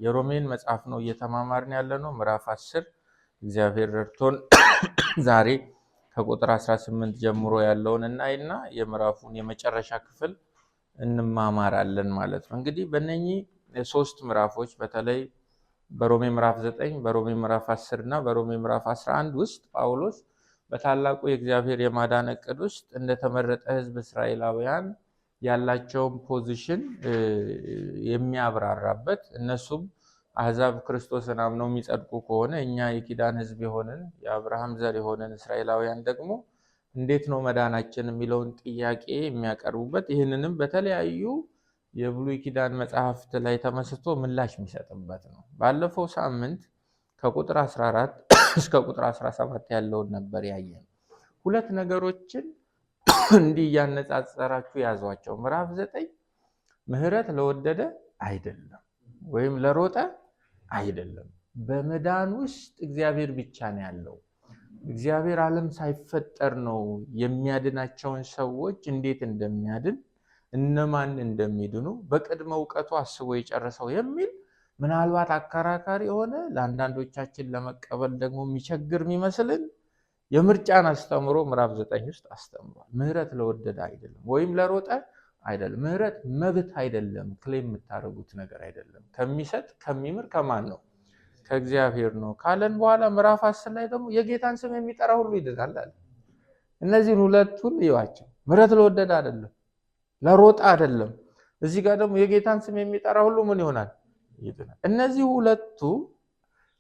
የሮሜን መጽሐፍ ነው እየተማማርን ያለነው ምዕራፍ 10 እግዚአብሔር ረድቶን ዛሬ ከቁጥር 18 ጀምሮ ያለውን እናይና የምዕራፉን የመጨረሻ ክፍል እንማማራለን ማለት ነው። እንግዲህ በእነኚህ ሶስት ምዕራፎች በተለይ በሮሜ ምዕራፍ 9 በሮሜ ምዕራፍ 10 እና በሮሜ ምዕራፍ 11 ውስጥ ጳውሎስ በታላቁ የእግዚአብሔር የማዳን ዕቅድ ውስጥ እንደተመረጠ ሕዝብ እስራኤላውያን ያላቸውን ፖዚሽን የሚያብራራበት እነሱም አሕዛብ ክርስቶስን አምነው የሚጸድቁ ከሆነ እኛ የኪዳን ሕዝብ የሆንን የአብርሃም ዘር የሆንን እስራኤላውያን ደግሞ እንዴት ነው መዳናችን የሚለውን ጥያቄ የሚያቀርቡበት ይህንንም በተለያዩ የብሉይ ኪዳን መጽሐፍት ላይ ተመስርቶ ምላሽ የሚሰጥበት ነው። ባለፈው ሳምንት ከቁጥር 14 እስከ ቁጥር 17 ያለውን ነበር ያየን። ሁለት ነገሮችን እንዲህ ያነጻጸራችሁ ያዟቸው። ምዕራፍ 9 ምህረት ለወደደ አይደለም ወይም ለሮጠ አይደለም። በመዳን ውስጥ እግዚአብሔር ብቻ ነው ያለው። እግዚአብሔር ዓለም ሳይፈጠር ነው የሚያድናቸውን ሰዎች እንዴት እንደሚያድን እነማን እንደሚድኑ በቅድመ ዕውቀቱ አስቦ የጨረሰው የሚል ምናልባት አከራካሪ የሆነ ለአንዳንዶቻችን ለመቀበል ደግሞ የሚቸግር የሚመስልን የምርጫን አስተምሮ ምዕራፍ 9 ውስጥ አስተምሯል። ምህረት ለወደደ አይደለም ወይም ለሮጠ አይደለም። ምህረት መብት አይደለም፣ ክሌም የምታደርጉት ነገር አይደለም። ከሚሰጥ ከሚምር ከማን ነው? ከእግዚአብሔር ነው ካለን በኋላ ምዕራፍ 10 ላይ ደግሞ የጌታን ስም የሚጠራ ሁሉ ይድናል አለ። እነዚህን ሁለቱን ይዋቸው። ምህረት ለወደደ አይደለም፣ ለሮጠ አይደለም። እዚህ ጋር ደግሞ የጌታን ስም የሚጠራ ሁሉ ምን ይሆናል? ይድናል። እነዚህ ሁለቱ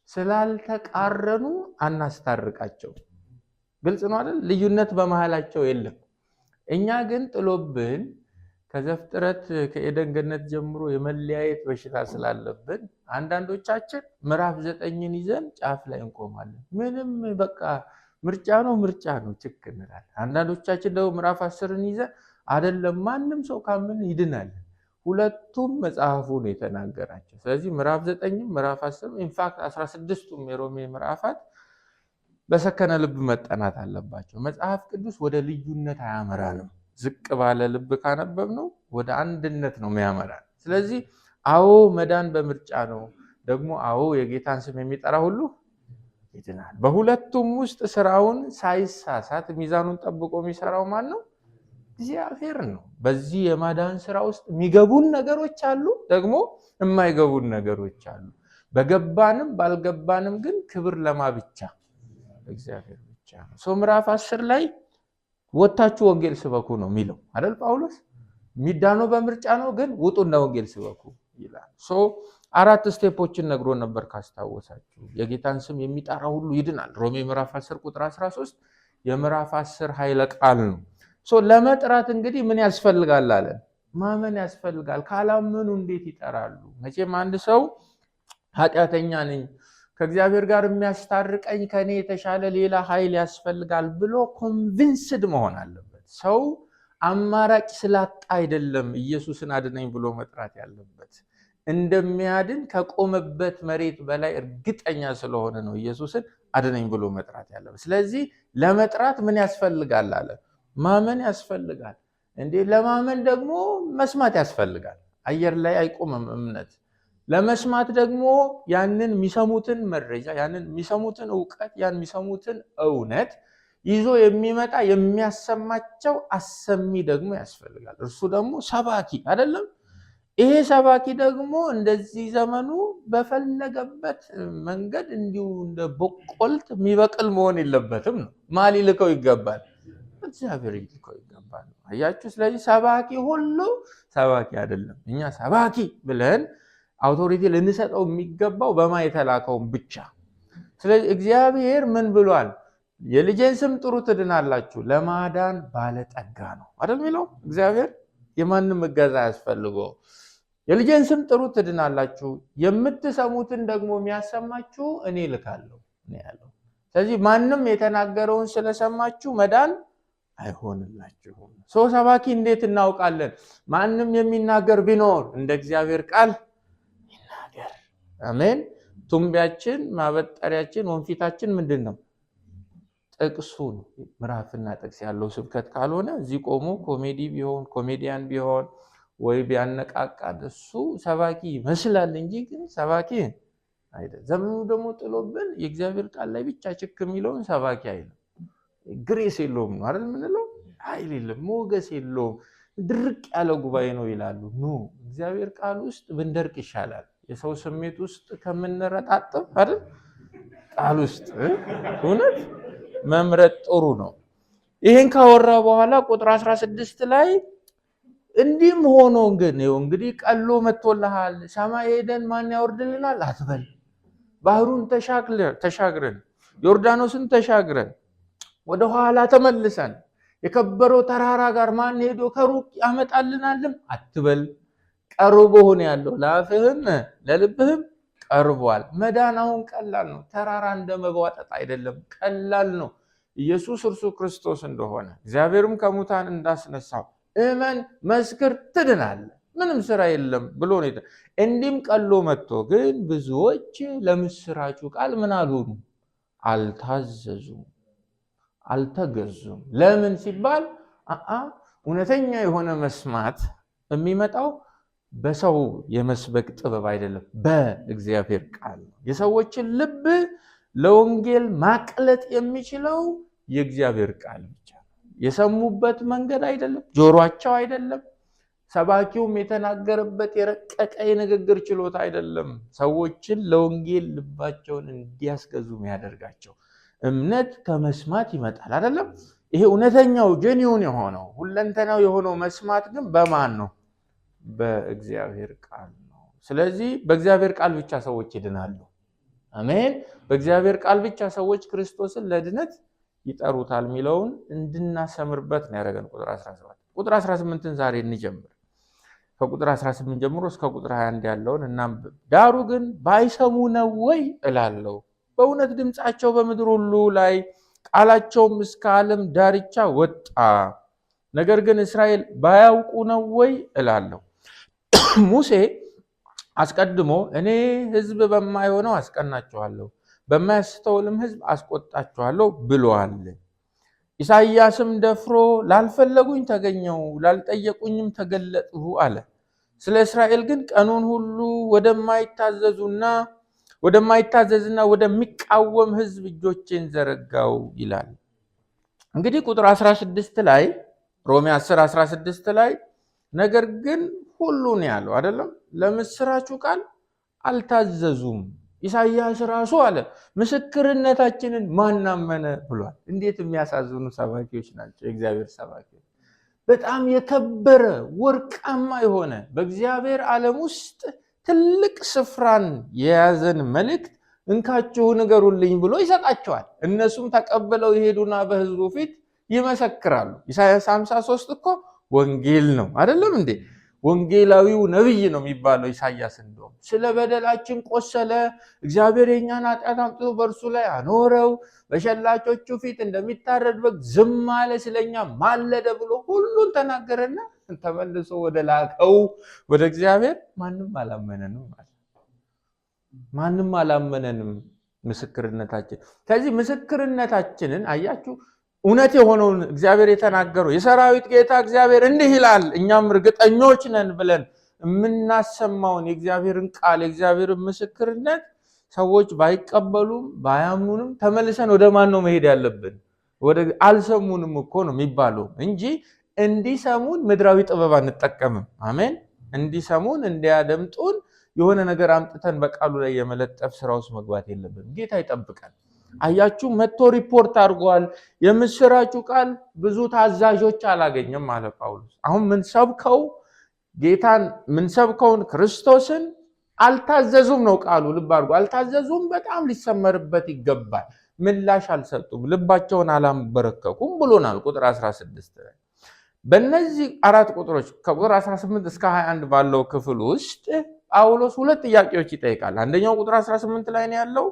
ስላልተቃረኑ አናስታርቃቸው። ግልጽ ነው አይደል? ልዩነት በመሃላቸው የለም። እኛ ግን ጥሎብን ከዘፍጥረት ከኤደን ገነት ጀምሮ የመለያየት በሽታ ስላለብን አንዳንዶቻችን ምዕራፍ 9ን ይዘን ጫፍ ላይ እንቆማለን። ምንም በቃ ምርጫ ነው ችክ እንላለን። አንዳንዶቻችን ደግሞ ምዕራፍ 10ን ይዘን አይደለም ማንም ሰው ካምን ይድናል። ሁለቱም መጽሐፉ ነው የተናገራቸው። ስለዚህ ምዕራፍ 9ም ምዕራፍ 10ም ኢንፋክት 16ቱም የሮሜ ምዕራፋት በሰከነ ልብ መጠናት አለባቸው። መጽሐፍ ቅዱስ ወደ ልዩነት አያመራንም። ዝቅ ባለ ልብ ካነበብነው ወደ አንድነት ነው የሚያመራን። ስለዚህ አዎ መዳን በምርጫ ነው፣ ደግሞ አዎ የጌታን ስም የሚጠራ ሁሉ ይድናል። በሁለቱም ውስጥ ስራውን ሳይሳሳት ሚዛኑን ጠብቆ የሚሰራው ማን ነው? እግዚአብሔር ነው። በዚህ የማዳን ስራ ውስጥ የሚገቡን ነገሮች አሉ፣ ደግሞ የማይገቡን ነገሮች አሉ። በገባንም ባልገባንም ግን ክብር ለማ ብቻ እግዚአብሔር ብቻ ነው። ሶ ምዕራፍ 10 ላይ ወጣችሁ ወንጌል ስበኩ ነው የሚለው አይደል? ጳውሎስ የሚዳነው በምርጫ ነው፣ ግን ውጡና ወንጌል ስበኩ ይላል። ሶ 4 ስቴፖችን ነግሮ ነበር ካስታወሳችሁ። የጌታን ስም የሚጠራ ሁሉ ይድናል። ሮሜ ምዕራፍ 10 ቁጥር 13 የምዕራፍ 10 ኃይለ ቃል ነው። ሶ ለመጥራት እንግዲህ ምን ያስፈልጋል አለ? ማመን ያስፈልጋል። ካላመኑ እንዴት ይጠራሉ? መቼም አንድ ሰው ኃጢአተኛ ነኝ ከእግዚአብሔር ጋር የሚያስታርቀኝ ከኔ የተሻለ ሌላ ኃይል ያስፈልጋል ብሎ ኮንቪንስድ መሆን አለበት። ሰው አማራጭ ስላጣ አይደለም ኢየሱስን አድነኝ ብሎ መጥራት ያለበት። እንደሚያድን ከቆመበት መሬት በላይ እርግጠኛ ስለሆነ ነው ኢየሱስን አድነኝ ብሎ መጥራት ያለበት። ስለዚህ ለመጥራት ምን ያስፈልጋል አለ? ማመን ያስፈልጋል። እንዴ ለማመን ደግሞ መስማት ያስፈልጋል። አየር ላይ አይቆምም እምነት። ለመስማት ደግሞ ያንን የሚሰሙትን መረጃ፣ ያንን የሚሰሙትን ዕውቀት፣ ያን የሚሰሙትን እውነት ይዞ የሚመጣ የሚያሰማቸው አሰሚ ደግሞ ያስፈልጋል። እርሱ ደግሞ ሰባኪ አይደለም? ይሄ ሰባኪ ደግሞ እንደዚህ ዘመኑ በፈለገበት መንገድ እንዲሁ እንደ በቆልት የሚበቅል መሆን የለበትም ነው። ማን ሊልከው ይገባል? እግዚአብሔር ሊልከው ይገባል። አያችሁ? ስለዚህ ሰባኪ ሁሉ ሰባኪ አይደለም። እኛ ሰባኪ ብለን አውቶሪቲ ልንሰጠው የሚገባው በማ የተላከውን ብቻ። ስለዚህ እግዚአብሔር ምን ብሏል? የልጄን ስም ጥሩ ትድናላችሁ፣ ለማዳን ባለጠጋ ነው አይደል የሚለው እግዚአብሔር። የማንም እገዛ ያስፈልገው። የልጄን ስም ጥሩ ትድናላችሁ፣ የምትሰሙትን ደግሞ የሚያሰማችሁ እኔ ልካለሁ ነው ያለው። ስለዚህ ማንም የተናገረውን ስለሰማችሁ መዳን አይሆንላችሁም። ሰው ሰባኪ እንዴት እናውቃለን? ማንም የሚናገር ቢኖር እንደ እግዚአብሔር ቃል ይናገር። አሜን። ቱምቢያችን፣ ማበጠሪያችን፣ ወንፊታችን ምንድን ነው? ጥቅሱ ነው። ምዕራፍና ጥቅስ ያለው ስብከት ካልሆነ እዚህ ቆሞ ኮሜዲ ቢሆን ኮሜዲያን ቢሆን ወይ ቢያነቃቃ እሱ ሰባኪ ይመስላል እንጂ ግን ሰባኪ አይደለም። ዘመኑ ደግሞ ጥሎብን የእግዚአብሔር ቃል ላይ ብቻ ችክ የሚለውን ሰባኪ አይደለም። ግሬስ የለውም ነው አይደል የምንለው? ኃይል የለም፣ ሞገስ የለውም፣ ድርቅ ያለ ጉባኤ ነው ይላሉ። ኖ እግዚአብሔር ቃል ውስጥ ብንደርቅ ይሻላል። የሰው ስሜት ውስጥ ከምንረጣጥፍ አይደል ቃል ውስጥ እውነት መምረጥ ጥሩ ነው። ይሄን ካወራ በኋላ ቁጥር 16 ላይ እንዲህም ሆኖ ግን ይኸው እንግዲህ ቀሎ መጥቶልሃል፣ ሰማይ ሄደን ማን ያወርድልናል አትበል። ባህሩን ተሻግረን ዮርዳኖስን ተሻግረን ወደ ኋላ ተመልሰን የከበረው ተራራ ጋር ማን ሄዶ ከሩቅ ያመጣልናልም አትበል። ቀርቦ ሆነ ያለው ለአፍህም ለልብህም ቀርቧል። መዳን አሁን ቀላል ነው። ተራራ እንደመዋጠጥ አይደለም፣ ቀላል ነው። ኢየሱስ እርሱ ክርስቶስ እንደሆነ እግዚአብሔርም ከሙታን እንዳስነሳው እመን፣ መስክር፣ ትድናለህ። ምንም ስራ የለም ብሎ ነው። እንዲህም ቀሎ መጥቶ ግን ብዙዎች ለምስራቹ ቃል ምን አልሆኑ? አልታዘዙም፣ አልተገዙም። ለምን ሲባል እውነተኛ የሆነ መስማት የሚመጣው በሰው የመስበክ ጥበብ አይደለም፣ በእግዚአብሔር ቃል ነው። የሰዎችን ልብ ለወንጌል ማቅለጥ የሚችለው የእግዚአብሔር ቃል ብቻ ነው። የሰሙበት መንገድ አይደለም፣ ጆሮአቸው አይደለም፣ ሰባኪውም የተናገረበት የረቀቀ የንግግር ችሎታ አይደለም። ሰዎችን ለወንጌል ልባቸውን እንዲያስገዙ የሚያደርጋቸው እምነት ከመስማት ይመጣል አይደለም። ይሄ እውነተኛው ጄኒውን የሆነው ሁለንተናው የሆነው መስማት ግን በማን ነው? በእግዚአብሔር ቃል ነው። ስለዚህ በእግዚአብሔር ቃል ብቻ ሰዎች ይድናሉ። አሜን። በእግዚአብሔር ቃል ብቻ ሰዎች ክርስቶስን ለድነት ይጠሩታል የሚለውን እንድናሰምርበት ነው ያደረገን። ቁጥር 17 ቁጥር 18ን ዛሬ እንጀምር። ከቁጥር 18 ጀምሮ እስከ ቁጥር 21 ያለውን እናንብብ። ዳሩ ግን ባይሰሙ ነው ወይ እላለሁ። በእውነት ድምፃቸው በምድር ሁሉ ላይ ቃላቸውም እስከ ዓለም ዳርቻ ወጣ። ነገር ግን እስራኤል ባያውቁ ነው ወይ እላለሁ። ሙሴ አስቀድሞ እኔ ሕዝብ በማይሆነው አስቀናቸዋለሁ፣ በማያስተውልም ሕዝብ አስቆጣቸዋለሁ ብሏል። ኢሳይያስም ደፍሮ ላልፈለጉኝ ተገኘው፣ ላልጠየቁኝም ተገለጥሁ አለ። ስለ እስራኤል ግን ቀኑን ሁሉ ወደማይታዘዝና ወደሚቃወም ሕዝብ እጆቼን ዘረጋው ይላል። እንግዲህ ቁጥር 16 ላይ ሮሜ 10:16 ላይ ነገር ግን ሁሉን ያለው አይደለም፣ ለምስራቹ ቃል አልታዘዙም። ኢሳይያስ ራሱ አለ ምስክርነታችንን ማን አመነ ብሏል። እንዴት የሚያሳዝኑ ሰባኪዎች ናቸው የእግዚአብሔር ሰባኪዎች። በጣም የከበረ ወርቃማ የሆነ በእግዚአብሔር ዓለም ውስጥ ትልቅ ስፍራን የያዘን መልእክት እንካችሁ ንገሩልኝ ብሎ ይሰጣቸዋል። እነሱም ተቀብለው ይሄዱና በህዝቡ ፊት ይመሰክራሉ። ኢሳይያስ 53 እኮ ወንጌል ነው አይደለም እንዴ? ወንጌላዊው ነብይ ነው የሚባለው ኢሳይያስ። እንደውም ስለ በደላችን ቆሰለ፣ እግዚአብሔር የኛን ኃጢአት አምጥቶ በእርሱ ላይ አኖረው፣ በሸላቾቹ ፊት እንደሚታረድ በግ ዝም አለ፣ ስለኛ ማለደ ብሎ ሁሉን ተናገረና ተመልሶ ወደ ላከው ወደ እግዚአብሔር ማንም አላመነንም ማለት ማንም አላመነንም። ምስክርነታችን ከዚህ ምስክርነታችንን አያችሁ፣ እውነት የሆነውን እግዚአብሔር የተናገረው የሰራዊት ጌታ እግዚአብሔር እንዲህ ይላል እኛም እርግጠኞች ነን ብለን የምናሰማውን የእግዚአብሔርን ቃል የእግዚአብሔርን ምስክርነት ሰዎች ባይቀበሉም ባያምኑንም ተመልሰን ወደ ማን ነው መሄድ ያለብን? ወደ አልሰሙንም እኮ ነው የሚባለው እንጂ እንዲሰሙን ምድራዊ ጥበብ አንጠቀምም። አሜን። እንዲሰሙን እንዲያደምጡን የሆነ ነገር አምጥተን በቃሉ ላይ የመለጠፍ ስራ ውስጥ መግባት የለብንም። ጌታ ይጠብቃል። አያችሁ መጥቶ ሪፖርት አድርጓል። የምስራቹ ቃል ብዙ ታዛዦች አላገኘም አለ ጳውሎስ። አሁን ምንሰብከውን ክርስቶስን አልታዘዙም ነው ቃሉ። ልብ አድርጎ አልታዘዙም። በጣም ሊሰመርበት ይገባል። ምላሽ አልሰጡም፣ ልባቸውን አላንበረከኩም ብሎናል ቁጥር 16 ላይ። በእነዚህ አራት ቁጥሮች ከቁጥር 18 እስከ 21 ባለው ክፍል ውስጥ ጳውሎስ ሁለት ጥያቄዎች ይጠይቃል። አንደኛው ቁጥር 18 ላይ ነው ያለው፣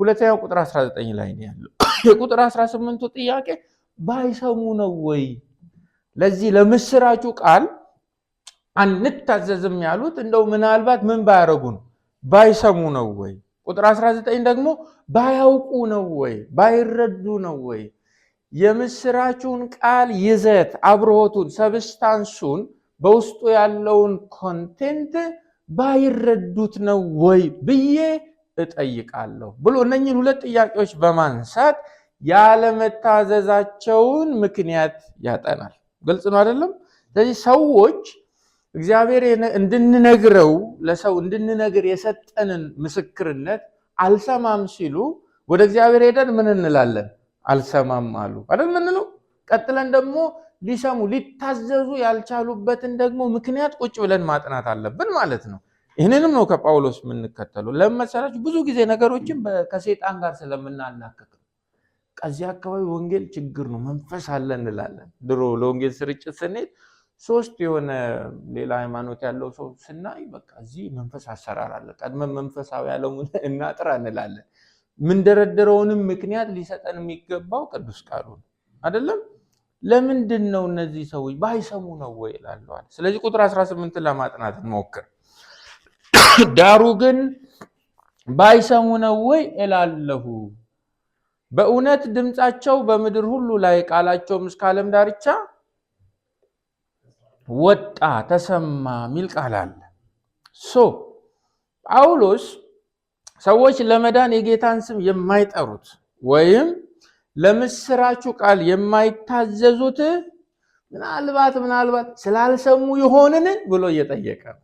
ሁለተኛው ቁጥር 19 ላይ ነው ያለው። የቁጥር 18ቱ ጥያቄ ባይሰሙ ነው ወይ? ለዚህ ለምስራቹ ቃል አንታዘዝም ያሉት እንደው ምናልባት ምን ባያረጉ ነው? ባይሰሙ ነው ወይ? ቁጥር 19 ደግሞ ባያውቁ ነው ወይ? ባይረዱ ነው ወይ? የምስራቹን ቃል ይዘት አብሮቱን ሰብስታንሱን በውስጡ ያለውን ኮንቴንት ባይረዱት ነው ወይ ብዬ እጠይቃለሁ ብሎ እነኚህን ሁለት ጥያቄዎች በማንሳት ያለመታዘዛቸውን ምክንያት ያጠናል። ግልጽ ነው አይደለም? ስለዚህ ሰዎች እግዚአብሔር እንድንነግረው ለሰው እንድንነግር የሰጠንን ምስክርነት አልሰማም ሲሉ ወደ እግዚአብሔር ሄደን ምን እንላለን? አልሰማም አሉ አይደል ምንለው? ቀጥለን ደግሞ ሊሰሙ ሊታዘዙ ያልቻሉበትን ደግሞ ምክንያት ቁጭ ብለን ማጥናት አለብን ማለት ነው። ይህንንም ነው ከጳውሎስ የምንከተለው። ለመሰላችሁ ብዙ ጊዜ ነገሮችን ከሰይጣን ጋር ስለምናላክክ ከዚህ አካባቢ ወንጌል ችግር ነው መንፈስ አለ እንላለን። ድሮ ለወንጌል ስርጭት ስንሄድ ሶስት የሆነ ሌላ ሃይማኖት ያለው ሰው ስናይ በቃ እዚህ መንፈስ አሰራር አለ ቀድመን መንፈሳዊ ዓለሙን እናጥራ እንላለን። ምን ደረደረውንም ምክንያት ሊሰጠን የሚገባው ቅዱስ ቃሉ አይደለም? ለምንድን ነው እነዚህ ሰዎች ባይሰሙ ነው ወይ ይላልዋል። ስለዚህ ቁጥር 18 ለማጥናት እንሞክር። ዳሩ ግን ባይሰሙ ነው ወይ እላለሁ፣ በእውነት ድምጻቸው በምድር ሁሉ ላይ ቃላቸውም እስከ ዓለም ዳርቻ ወጣ ተሰማ ሚል ቃል አለ። ጳውሎስ ሰዎች ለመዳን የጌታን ስም የማይጠሩት ወይም ለምስራቹ ቃል የማይታዘዙት ምናልባት ስላልሰሙ ይሆንን ብሎ እየጠየቀ ነው።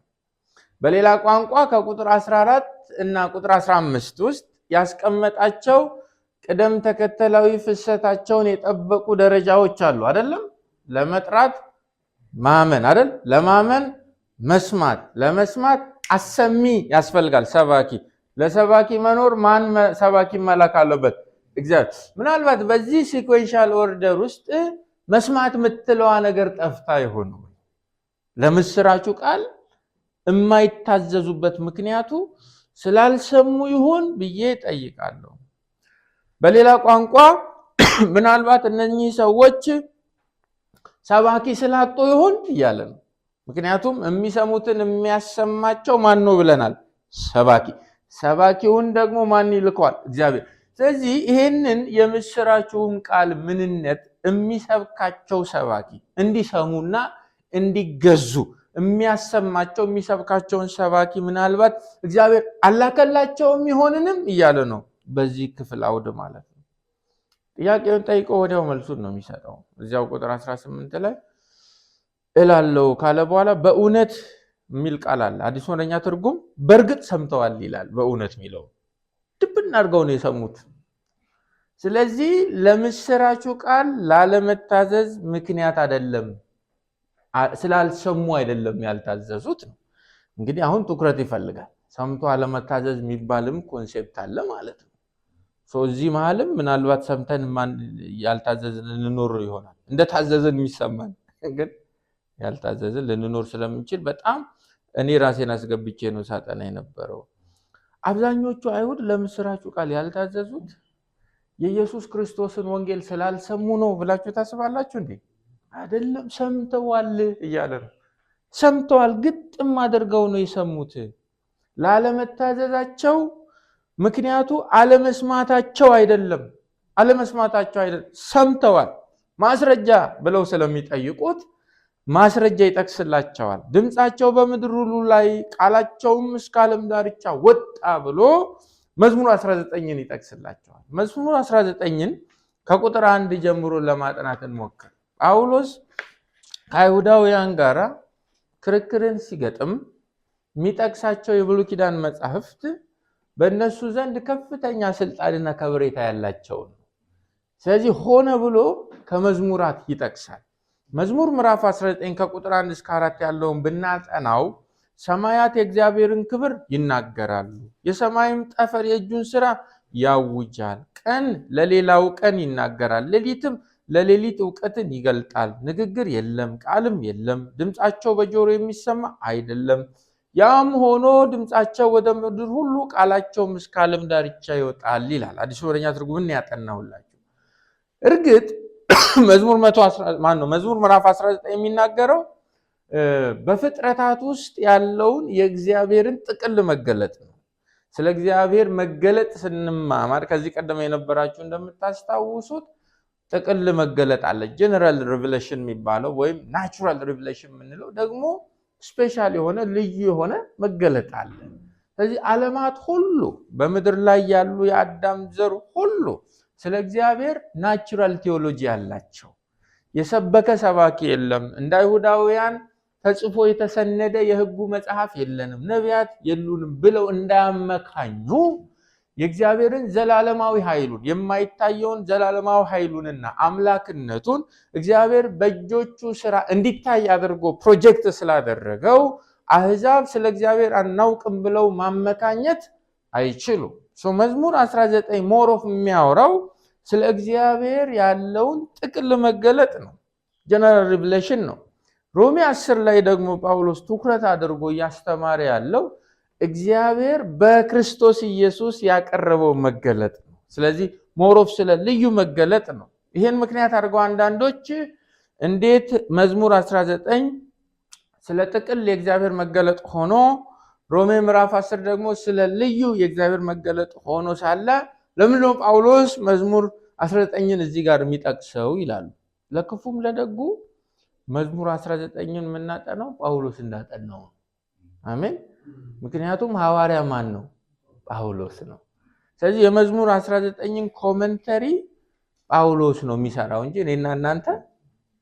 በሌላ ቋንቋ ከቁጥር 14 እና ቁጥር 15 ውስጥ ያስቀመጣቸው ቅደም ተከተላዊ ፍሰታቸውን የጠበቁ ደረጃዎች አሉ አይደለም? ለመጥራት ማመን አይደል? ለማመን መስማት፣ ለመስማት አሰሚ ያስፈልጋል ሰባኪ፣ ለሰባኪ መኖር ማን ሰባኪ መላክ አለበት? እግዚአብሔር። ምናልባት በዚህ ሲኩዌንሻል ኦርደር ውስጥ መስማት የምትለዋ ነገር ጠፍታ ይሆን? ለምስራቹ ቃል የማይታዘዙበት ምክንያቱ ስላልሰሙ ይሆን ብዬ ጠይቃለሁ። በሌላ ቋንቋ ምናልባት እነኚህ ሰዎች ሰባኪ ስላጡ ይሆን እያለ ነው። ምክንያቱም የሚሰሙትን የሚያሰማቸው ማን ነው ብለናል? ሰባኪ። ሰባኪውን ደግሞ ማን ይልከዋል? እግዚአብሔር። ስለዚህ ይሄንን የምስራቹን ቃል ምንነት የሚሰብካቸው ሰባኪ እንዲሰሙና እንዲገዙ የሚያሰማቸው የሚሰብካቸውን ሰባኪ ምናልባት እግዚአብሔር አላከላቸውም ይሆንንም እያለ ነው በዚህ ክፍል አውድ ማለት ነው። ጥያቄውን ጠይቆ ወዲያው መልሱን ነው የሚሰጠው። እዚያው ቁጥር 18 ላይ እላለሁ ካለ በኋላ በእውነት የሚል ቃል አለ። አዲስ ወደኛ ትርጉም በእርግጥ ሰምተዋል ይላል። በእውነት የሚለው ድብን አድርገው ነው የሰሙት። ስለዚህ ለምስራቹ ቃል ላለመታዘዝ ምክንያት አይደለም፣ ስላልሰሙ አይደለም ያልታዘዙት ነው። እንግዲህ አሁን ትኩረት ይፈልጋል። ሰምቶ አለመታዘዝ የሚባልም ኮንሴፕት አለ ማለት ነው። እዚህ መሀልም ምናልባት ሰምተን ያልታዘዝን ልንኖር ይሆናል። እንደታዘዝን የሚሰማን ግን ያልታዘዝን ልንኖር ስለምንችል በጣም እኔ ራሴን አስገብቼ ነው ሳጠና የነበረው። አብዛኞቹ አይሁድ ለምስራቹ ቃል ያልታዘዙት የኢየሱስ ክርስቶስን ወንጌል ስላልሰሙ ነው ብላችሁ ታስባላችሁ እንዴ? አይደለም፣ ሰምተዋል እያለ ነው። ሰምተዋል፣ ግጥም አድርገው ነው የሰሙት። ላለመታዘዛቸው ምክንያቱ አለመስማታቸው አይደለም፣ ሰምተዋል። ማስረጃ ብለው ስለሚጠይቁት ማስረጃ ይጠቅስላቸዋል። ድምጻቸው በምድር ሁሉ ላይ ቃላቸውም እስከ ዓለም ዳርቻ ወጣ ብሎ መዝሙር 19ን ይጠቅስላቸዋል። መዝሙር 19ን ከቁጥር 1 ጀምሮ ለማጥናት እንሞክር። ጳውሎስ ከአይሁዳውያን ጋር ክርክርን ሲገጥም የሚጠቅሳቸው የብሉይ ኪዳን መጻሕፍት በእነሱ ዘንድ ከፍተኛ ስልጣንና ከበሬታ ያላቸው ነው። ስለዚህ ሆነ ብሎ ከመዝሙራት ይጠቅሳል። መዝሙር ምዕራፍ 19 ከቁጥር 1 እስከ 4 ያለውን ብናጠናው ሰማያት የእግዚአብሔርን ክብር ይናገራሉ፣ የሰማይም ጠፈር የእጁን ሥራ ያውጃል። ቀን ለሌላው ቀን ይናገራል፣ ሌሊትም ለሌሊት ዕውቀትን ይገልጣል። ንግግር የለም፣ ቃልም የለም፣ ድምፃቸው በጆሮ የሚሰማ አይደለም። ያም ሆኖ ድምፃቸው ወደ ምድር ሁሉ ቃላቸውም እስከ ዓለም ዳርቻ ይወጣል ይላል። አዲስ ወደኛ ትርጉምን ያጠናውላችሁ። እርግጥ መዝሙር ምዕራፍ 19 የሚናገረው በፍጥረታት ውስጥ ያለውን የእግዚአብሔርን ጥቅል መገለጥ ነው። ስለ እግዚአብሔር መገለጥ ስንማማር ከዚህ ቀደም የነበራችሁ እንደምታስታውሱት ጥቅል መገለጥ አለ። ጀነራል ሪቨሌሽን የሚባለው ወይም ናቹራል ሪቨሌሽን የምንለው ደግሞ ስፔሻል የሆነ ልዩ የሆነ መገለጥ አለ። ስለዚህ ዓለማት ሁሉ በምድር ላይ ያሉ የአዳም ዘር ሁሉ ስለ እግዚአብሔር ናቹራል ቴዎሎጂ ያላቸው የሰበከ ሰባኪ የለም። እንደ አይሁዳውያን ተጽፎ የተሰነደ የሕጉ መጽሐፍ የለንም፣ ነቢያት የሉንም ብለው እንዳያመካኙ የእግዚአብሔርን ዘላለማዊ ኃይሉን የማይታየውን ዘላለማዊ ኃይሉንና አምላክነቱን እግዚአብሔር በእጆቹ ስራ እንዲታይ አድርጎ ፕሮጀክት ስላደረገው አሕዛብ ስለ እግዚአብሔር አናውቅም ብለው ማመካኘት አይችሉም። መዝሙር 19 ሞሮፍ የሚያወራው ስለ እግዚአብሔር ያለውን ጥቅል መገለጥ ነው፣ ጀነራል ሪቨሌሽን ነው። ሮሜ 10 ላይ ደግሞ ጳውሎስ ትኩረት አድርጎ እያስተማረ ያለው እግዚአብሔር በክርስቶስ ኢየሱስ ያቀረበው መገለጥ ነው። ስለዚህ ሞሮፍ ስለ ልዩ መገለጥ ነው። ይሄን ምክንያት አድርገው አንዳንዶች እንዴት መዝሙር 19 ስለ ጥቅል የእግዚአብሔር መገለጥ ሆኖ ሮሜ ምዕራፍ 10 ደግሞ ስለ ልዩ የእግዚአብሔር መገለጥ ሆኖ ሳለ ለምን ነው ጳውሎስ መዝሙር 19ን እዚህ ጋር የሚጠቅሰው ይላሉ። ለክፉም ለደጉ መዝሙር 19ን የምናጠናው ጳውሎስ እንዳጠናው ነው። አሜን። ምክንያቱም ሐዋርያ ማን ነው? ጳውሎስ ነው። ስለዚህ የመዝሙር 19ን ኮመንተሪ ጳውሎስ ነው የሚሰራው እንጂ እኔና እናንተ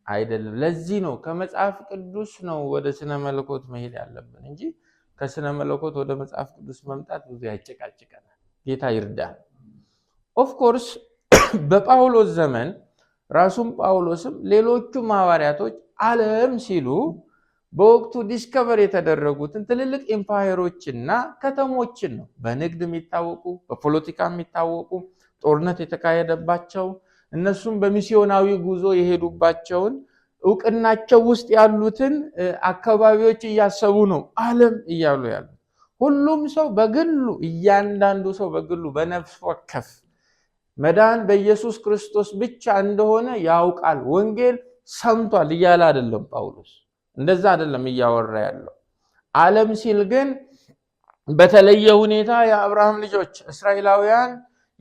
አይደለም። ለዚህ ነው ከመጽሐፍ ቅዱስ ነው ወደ ስነ መለኮት መሄድ ያለብን እንጂ ከስነ መለኮት ወደ መጽሐፍ ቅዱስ መምጣት ብዙ ያጨቃጭቀናል። ጌታ ይርዳል። ኦፍ ኮርስ በጳውሎስ ዘመን ራሱም ጳውሎስም ሌሎቹም ሐዋርያቶች ዓለም ሲሉ በወቅቱ ዲስከቨር የተደረጉትን ትልልቅ ኤምፓየሮችና ከተሞችን ነው። በንግድ የሚታወቁ፣ በፖለቲካ የሚታወቁ፣ ጦርነት የተካሄደባቸው፣ እነሱም በሚስዮናዊ ጉዞ የሄዱባቸውን እውቅናቸው ውስጥ ያሉትን አካባቢዎች እያሰቡ ነው ዓለም እያሉ ያሉ። ሁሉም ሰው በግሉ እያንዳንዱ ሰው በግሉ በነፍስ ወከፍ መዳን በኢየሱስ ክርስቶስ ብቻ እንደሆነ ያውቃል፣ ወንጌል ሰምቷል እያለ አይደለም ጳውሎስ። እንደዛ አይደለም እያወራ ያለው። ዓለም ሲል ግን በተለየ ሁኔታ የአብርሃም ልጆች እስራኤላውያን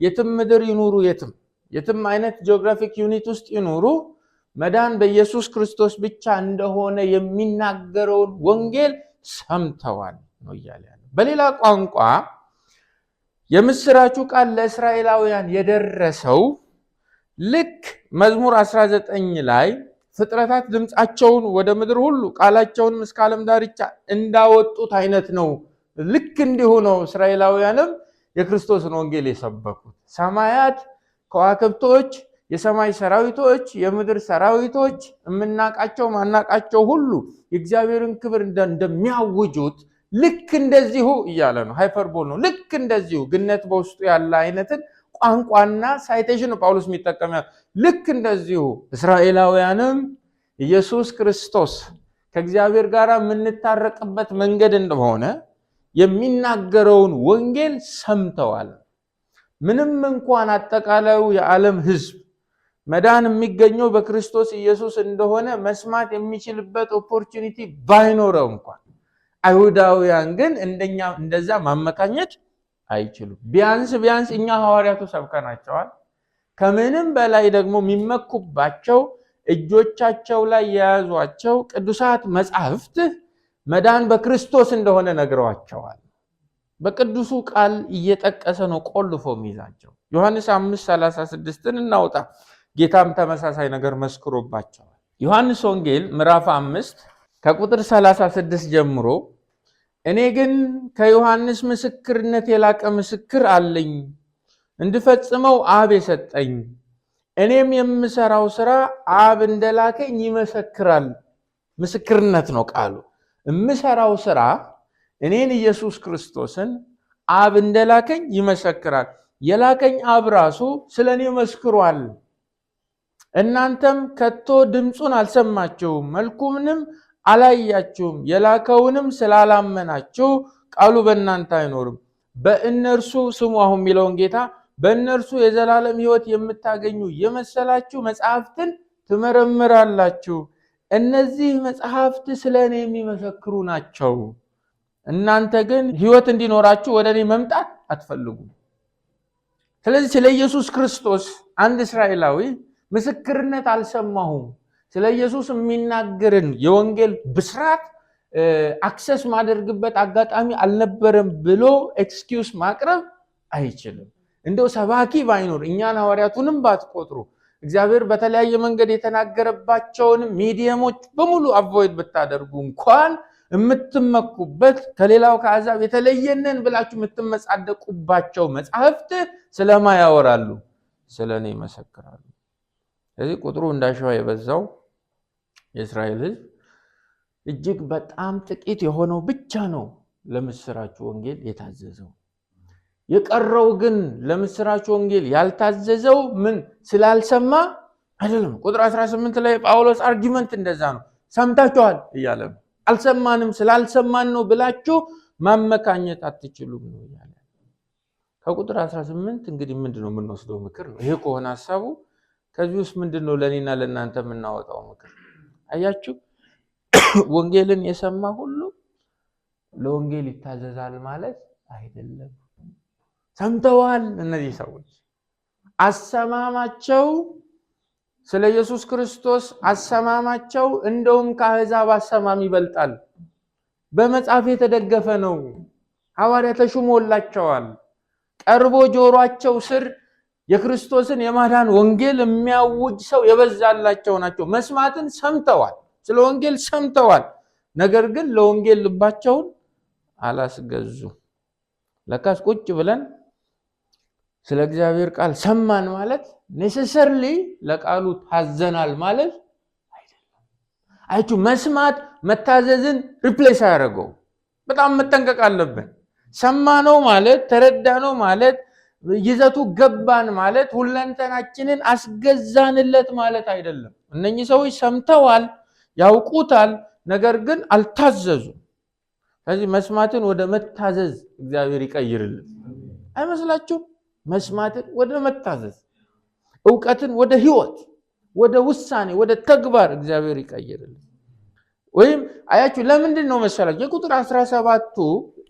የትም ምድር ይኑሩ፣ የትም አይነት ጂኦግራፊክ ዩኒት ውስጥ ይኑሩ፣ መዳን በኢየሱስ ክርስቶስ ብቻ እንደሆነ የሚናገረውን ወንጌል ሰምተዋል ነው እያለ ያለው። በሌላ ቋንቋ የምስራቹ ቃል ለእስራኤላውያን የደረሰው ልክ መዝሙር 19 ላይ ፍጥረታት ድምፃቸውን ወደ ምድር ሁሉ ቃላቸውንም እስከ ዓለም ዳርቻ እንዳወጡት አይነት ነው። ልክ እንዲሁ ነው እስራኤላውያንም የክርስቶስን ወንጌል የሰበኩት። ሰማያት፣ ከዋክብቶች፣ የሰማይ ሰራዊቶች፣ የምድር ሰራዊቶች፣ የምናቃቸው ማናቃቸው ሁሉ የእግዚአብሔርን ክብር እንደሚያውጁት ልክ እንደዚሁ እያለ ነው። ሃይፐርቦል ነው። ልክ እንደዚሁ ግነት በውስጡ ያለ አይነትን ቋንቋና ሳይቴሽን ጳውሎስ የሚጠቀመው ልክ እንደዚሁ እስራኤላውያንም ኢየሱስ ክርስቶስ ከእግዚአብሔር ጋር የምንታረቅበት መንገድ እንደሆነ የሚናገረውን ወንጌል ሰምተዋል። ምንም እንኳን አጠቃላዩ የዓለም ሕዝብ መዳን የሚገኘው በክርስቶስ ኢየሱስ እንደሆነ መስማት የሚችልበት ኦፖርቹኒቲ ባይኖረው እንኳን አይሁዳውያን ግን እንደዛ ማመካኘት አይችሉም። ቢያንስ እኛ ሐዋርያቱ ሰብከናቸዋል። ከምንም በላይ ደግሞ የሚመኩባቸው እጆቻቸው ላይ የያዟቸው ቅዱሳት መጻሕፍት መዳን በክርስቶስ እንደሆነ ነግረዋቸዋል። በቅዱሱ ቃል እየጠቀሰ ነው ቆልፎ የሚይዛቸው። ዮሐንስ 5:36 እናውጣ። ጌታም ተመሳሳይ ነገር መስክሮባቸዋል። ዮሐንስ ወንጌል ምዕራፍ 5 ከቁጥር 36 ጀምሮ እኔ ግን ከዮሐንስ ምስክርነት የላቀ ምስክር አለኝ፣ እንድፈጽመው አብ የሰጠኝ፣ እኔም የምሰራው ስራ አብ እንደላከኝ ይመሰክራል። ምስክርነት ነው ቃሉ። የምሰራው ስራ እኔን ኢየሱስ ክርስቶስን አብ እንደላከኝ ይመሰክራል። የላከኝ አብ ራሱ ስለ እኔ መስክሯል። እናንተም ከቶ ድምፁን አልሰማችሁም፣ መልኩንም አላያችሁም። የላከውንም ስላላመናችሁ ቃሉ በእናንተ አይኖርም። በእነርሱ ስሙ አሁን የሚለውን ጌታ በእነርሱ የዘላለም ሕይወት የምታገኙ የመሰላችሁ መጽሐፍትን ትመረምራላችሁ። እነዚህ መጽሐፍት ስለ እኔ የሚመሰክሩ ናቸው። እናንተ ግን ሕይወት እንዲኖራችሁ ወደ እኔ መምጣት አትፈልጉም። ስለዚህ ስለ ኢየሱስ ክርስቶስ አንድ እስራኤላዊ ምስክርነት አልሰማሁም፣ ስለ ኢየሱስ የሚናገርን የወንጌል ብስራት አክሰስ ማድረግበት አጋጣሚ አልነበረም ብሎ ኤክስኪውስ ማቅረብ አይችልም። እንደው ሰባኪ ባይኖር እኛን ሐዋርያቱንም ባትቆጥሩ እግዚአብሔር በተለያየ መንገድ የተናገረባቸውን ሚዲየሞች በሙሉ አቮይድ ብታደርጉ እንኳን የምትመኩበት ከሌላው ከአሕዛብ የተለየነን ብላችሁ የምትመጻደቁባቸው መጻሕፍት ስለማ ያወራሉ? ስለኔ ይመሰክራሉ። ስለዚህ ቁጥሩ እንዳሸዋ የበዛው የእስራኤል ሕዝብ እጅግ በጣም ጥቂት የሆነው ብቻ ነው ለምስራቹ ወንጌል የታዘዘው። የቀረው ግን ለምስራቹ ወንጌል ያልታዘዘው ምን ስላልሰማ አይደለም። ቁጥር 18 ላይ ጳውሎስ አርጊመንት እንደዛ ነው። ሰምታችኋል እያለ ነው። አልሰማንም፣ ስላልሰማን ነው ብላችሁ ማመካኘት አትችሉም ነው እያለ። ከቁጥር 18 እንግዲህ ምንድነው የምንወስደው ምክር ነው? ይሄ ከሆነ ሐሳቡ ከዚህ ውስጥ ምንድነው ለኔና ለእናንተ የምናወጣው ምክር? አያችሁ፣ ወንጌልን የሰማ ሁሉ ለወንጌል ይታዘዛል ማለት አይደለም። ሰምተዋል። እነዚህ ሰዎች አሰማማቸው ስለ ኢየሱስ ክርስቶስ አሰማማቸው እንደውም ከአሕዛብ አሰማም ይበልጣል። በመጽሐፍ የተደገፈ ነው። ሐዋርያ ተሹሞላቸዋል። ቀርቦ ጆሮአቸው ስር የክርስቶስን የማዳን ወንጌል የሚያውጅ ሰው የበዛላቸው ናቸው። መስማትን ሰምተዋል፣ ስለ ወንጌል ሰምተዋል። ነገር ግን ለወንጌል ልባቸውን አላስገዙም። ለካስ ቁጭ ብለን ስለ እግዚአብሔር ቃል ሰማን ማለት ኔሴሰርሊ ለቃሉ ታዘናል ማለት አይደለም። አይቱ መስማት መታዘዝን ሪፕሌስ አያደርገው። በጣም መጠንቀቅ አለብን። ሰማነው ማለት ተረዳነው ማለት ይዘቱ ገባን ማለት ሁለንተናችንን አስገዛንለት ማለት አይደለም። እነኚህ ሰዎች ሰምተዋል፣ ያውቁታል፣ ነገር ግን አልታዘዙም። ስለዚህ መስማትን ወደ መታዘዝ እግዚአብሔር ይቀይርልን። አይመስላችሁም? መስማትን ወደ መታዘዝ፣ ዕውቀትን ወደ ህይወት፣ ወደ ውሳኔ፣ ወደ ተግባር እግዚአብሔር ይቀይርልን። ወይም አያችሁ ለምንድን ነው መሰላችሁ የቁጥር 17ቱ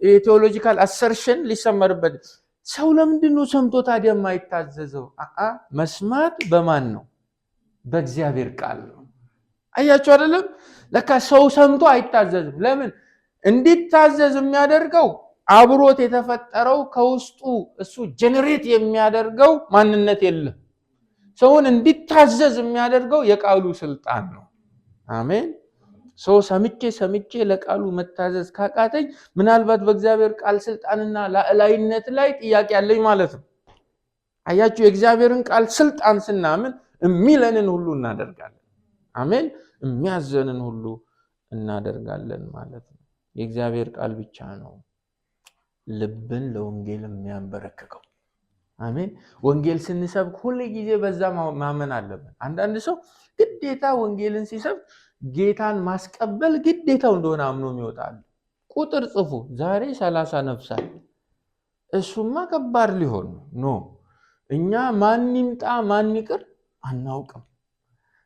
የቴዎሎጂካል አሰርሽን ሊሰመርበት ሰው ለምንድን ነው ሰምቶ ታዲያ የማይታዘዘው? መስማት በማን ነው? በእግዚአብሔር ቃል ነው። አያችሁ አይደለም? ለካ ሰው ሰምቶ አይታዘዝም። ለምን? እንዲታዘዝ የሚያደርገው አብሮት የተፈጠረው ከውስጡ እሱ ጀነሬት የሚያደርገው ማንነት የለም። ሰውን እንዲታዘዝ የሚያደርገው የቃሉ ስልጣን ነው። አሜን። ሰው ሰምቼ ለቃሉ መታዘዝ ካቃተኝ ምናልባት በእግዚአብሔር ቃል ስልጣንና ላዕላይነት ላይ ጥያቄ አለኝ ማለት ነው። አያችሁ የእግዚአብሔርን ቃል ስልጣን ስናምን የሚለንን ሁሉ እናደርጋለን። አሜን። የሚያዘንን ሁሉ እናደርጋለን ማለት ነው። የእግዚአብሔር ቃል ብቻ ነው ልብን ለወንጌል የሚያንበረክከው። አሜን። ወንጌል ስንሰብክ ሁሉ ጊዜ በዛ ማመን አለብን። አንዳንድ ሰው ግዴታ ወንጌልን ሲሰብክ ጌታን ማስቀበል ግዴታው እንደሆነ አምኖ ይወጣል። ቁጥር ጽፉ። ዛሬ 30 ነፍሳት እሱማ ከባድ ሊሆን ነው። እኛ ማን ይምጣ ማን ይቅር አናውቅም።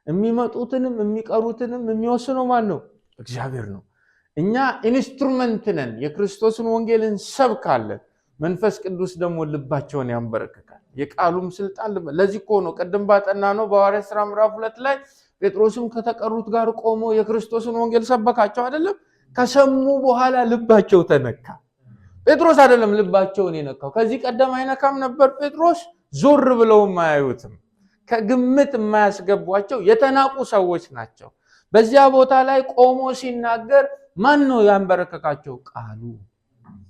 የሚመጡትንም የሚቀሩትንም የሚወስነው ማን ነው? እግዚአብሔር ነው። እኛ ኢንስትሩመንት ነን። የክርስቶስን ወንጌልን ሰብካለን። መንፈስ ቅዱስ ደግሞ ልባቸውን ያንበረክካል። የቃሉም ስልጣን ለዚህ እኮ ነው ቀደም ባጠና ነው በሐዋርያት ሥራ ምዕራፍ 2 ላይ ጴጥሮስም ከተቀሩት ጋር ቆሞ የክርስቶስን ወንጌል ሰበካቸው አይደለም? ከሰሙ በኋላ ልባቸው ተነካ። ጴጥሮስ አይደለም ልባቸውን የነካው። ከዚህ ቀደም አይነካም ነበር ጴጥሮስ። ዞር ብለውም አያዩትም። ከግምት የማያስገቧቸው የተናቁ ሰዎች ናቸው። በዚያ ቦታ ላይ ቆሞ ሲናገር ማን ነው ያንበረከካቸው? ቃሉ።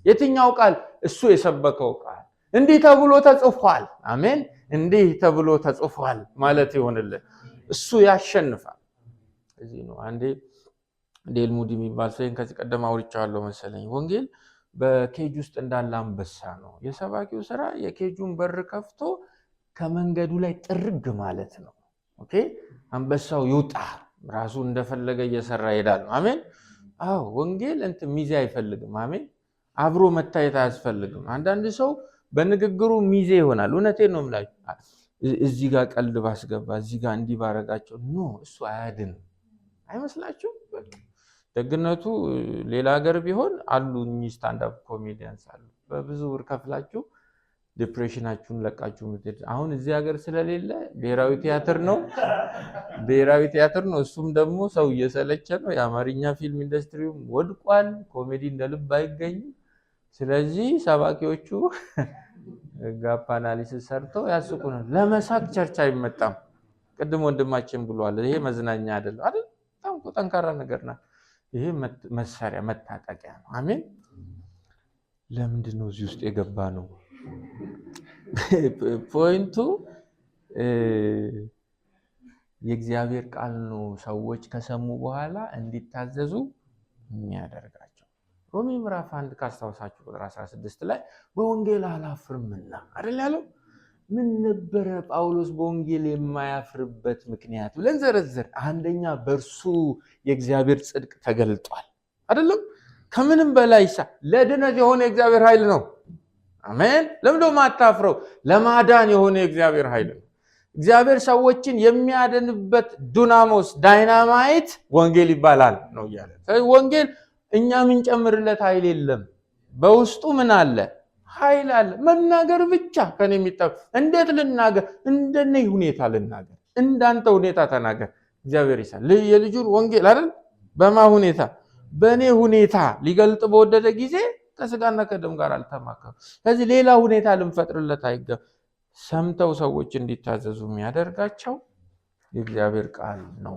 የትኛው ቃል? እሱ የሰበከው ቃል። እንዲህ ተብሎ ተጽፏል። አሜን። እንዲህ ተብሎ ተጽፏል ማለት ይሆንልን። እሱ ያሸንፋል። እዚህ ነው አንዴ ዴል ሙዲ የሚባል ሰው ከዚህ ቀደም አውርቻለሁ መሰለኝ። ወንጌል በኬጅ ውስጥ እንዳለ አንበሳ ነው። የሰባኪው ስራ የኬጁን በር ከፍቶ ከመንገዱ ላይ ጥርግ ማለት ነው። ኦኬ፣ አንበሳው ይውጣ፣ ራሱ እንደፈለገ እየሰራ ይሄዳል። አሜን። አዎ፣ ወንጌል ሚዜ አይፈልግም። አሜን። አብሮ መታየት አያስፈልግም። አንዳንድ ሰው በንግግሩ ሚዜ ይሆናል። እውነቴን ነው የምላችሁ። እዚህ ጋር ቀልድ ባስገባ እዚህ ጋር እንዲህ ባረጋቸው እሱ አያድንም። አይመስላችሁም? ደግነቱ ሌላ ሀገር ቢሆን አሉ እኚህ ስታንድ አፕ ኮሜዲያንስ አሉ። በብዙ ብር ከፍላችሁ ዲፕሬሽናችሁን ለቃችሁ ምትሄድ። አሁን እዚህ ሀገር ስለሌለ ብሔራዊ ቲያትር ነው፣ ብሔራዊ ቲያትር ነው። እሱም ደግሞ ሰው እየሰለቸ ነው። የአማርኛ ፊልም ኢንዱስትሪውም ወድቋል። ኮሜዲ እንደልብ አይገኝም። ስለዚህ ሰባኪዎቹ ጋፕ አናሊሲስ ሰርተው ያስቁናል። ለመሳቅ ቸርች አይመጣም። ቅድም ወንድማችን ብሏል። ይሄ መዝናኛ አይደለም አይደል? በጣም ጠንካራ ነገር ነው። ይሄ መሳሪያ መታጠቂያ ነው። አሜን። ለምንድን ነው እዚህ ውስጥ የገባ ነው? ፖይንቱ የእግዚአብሔር ቃል ነው። ሰዎች ከሰሙ በኋላ እንዲታዘዙ የሚያደርጋቸው። ሮሜ ምዕራፍ 1 ካስታውሳችሁ ቁጥር 16 ላይ በወንጌል አላፍርምና አይደል ያለው? ምን ነበረ ጳውሎስ በወንጌል የማያፍርበት ምክንያት ብለን ዘረዘር። አንደኛ በእርሱ የእግዚአብሔር ጽድቅ ተገልጧል አይደለም? ከምንም በላይ ለድነት የሆነ የእግዚአብሔር ኃይል ነው። አሜን። ለምንድነው ማታፍረው? ለማዳን የሆነ የእግዚአብሔር ኃይል ነው። እግዚአብሔር ሰዎችን የሚያድንበት ዱናሞስ ዳይናማይት ወንጌል ይባላል ነው ያለ። ስለዚህ ወንጌል እኛ ምን ጨምርለት ኃይል የለም። በውስጡ ምን አለ? ኃይል አለ። መናገር ብቻ ከኔ የሚጠብ። እንዴት ልናገር? እንደኔ ሁኔታ ልናገር። እንዳንተ ሁኔታ ተናገር። እግዚአብሔር ይሳል የልጁን ወንጌል አይደል? በማ ሁኔታ? በኔ ሁኔታ ሊገልጥ በወደደ ጊዜ ከስጋና ከደም ጋር አልተማከሩ። ስለዚህ ሌላ ሁኔታ ልንፈጥርለት አይገባም። ሰምተው ሰዎች እንዲታዘዙ የሚያደርጋቸው የእግዚአብሔር ቃል ነው።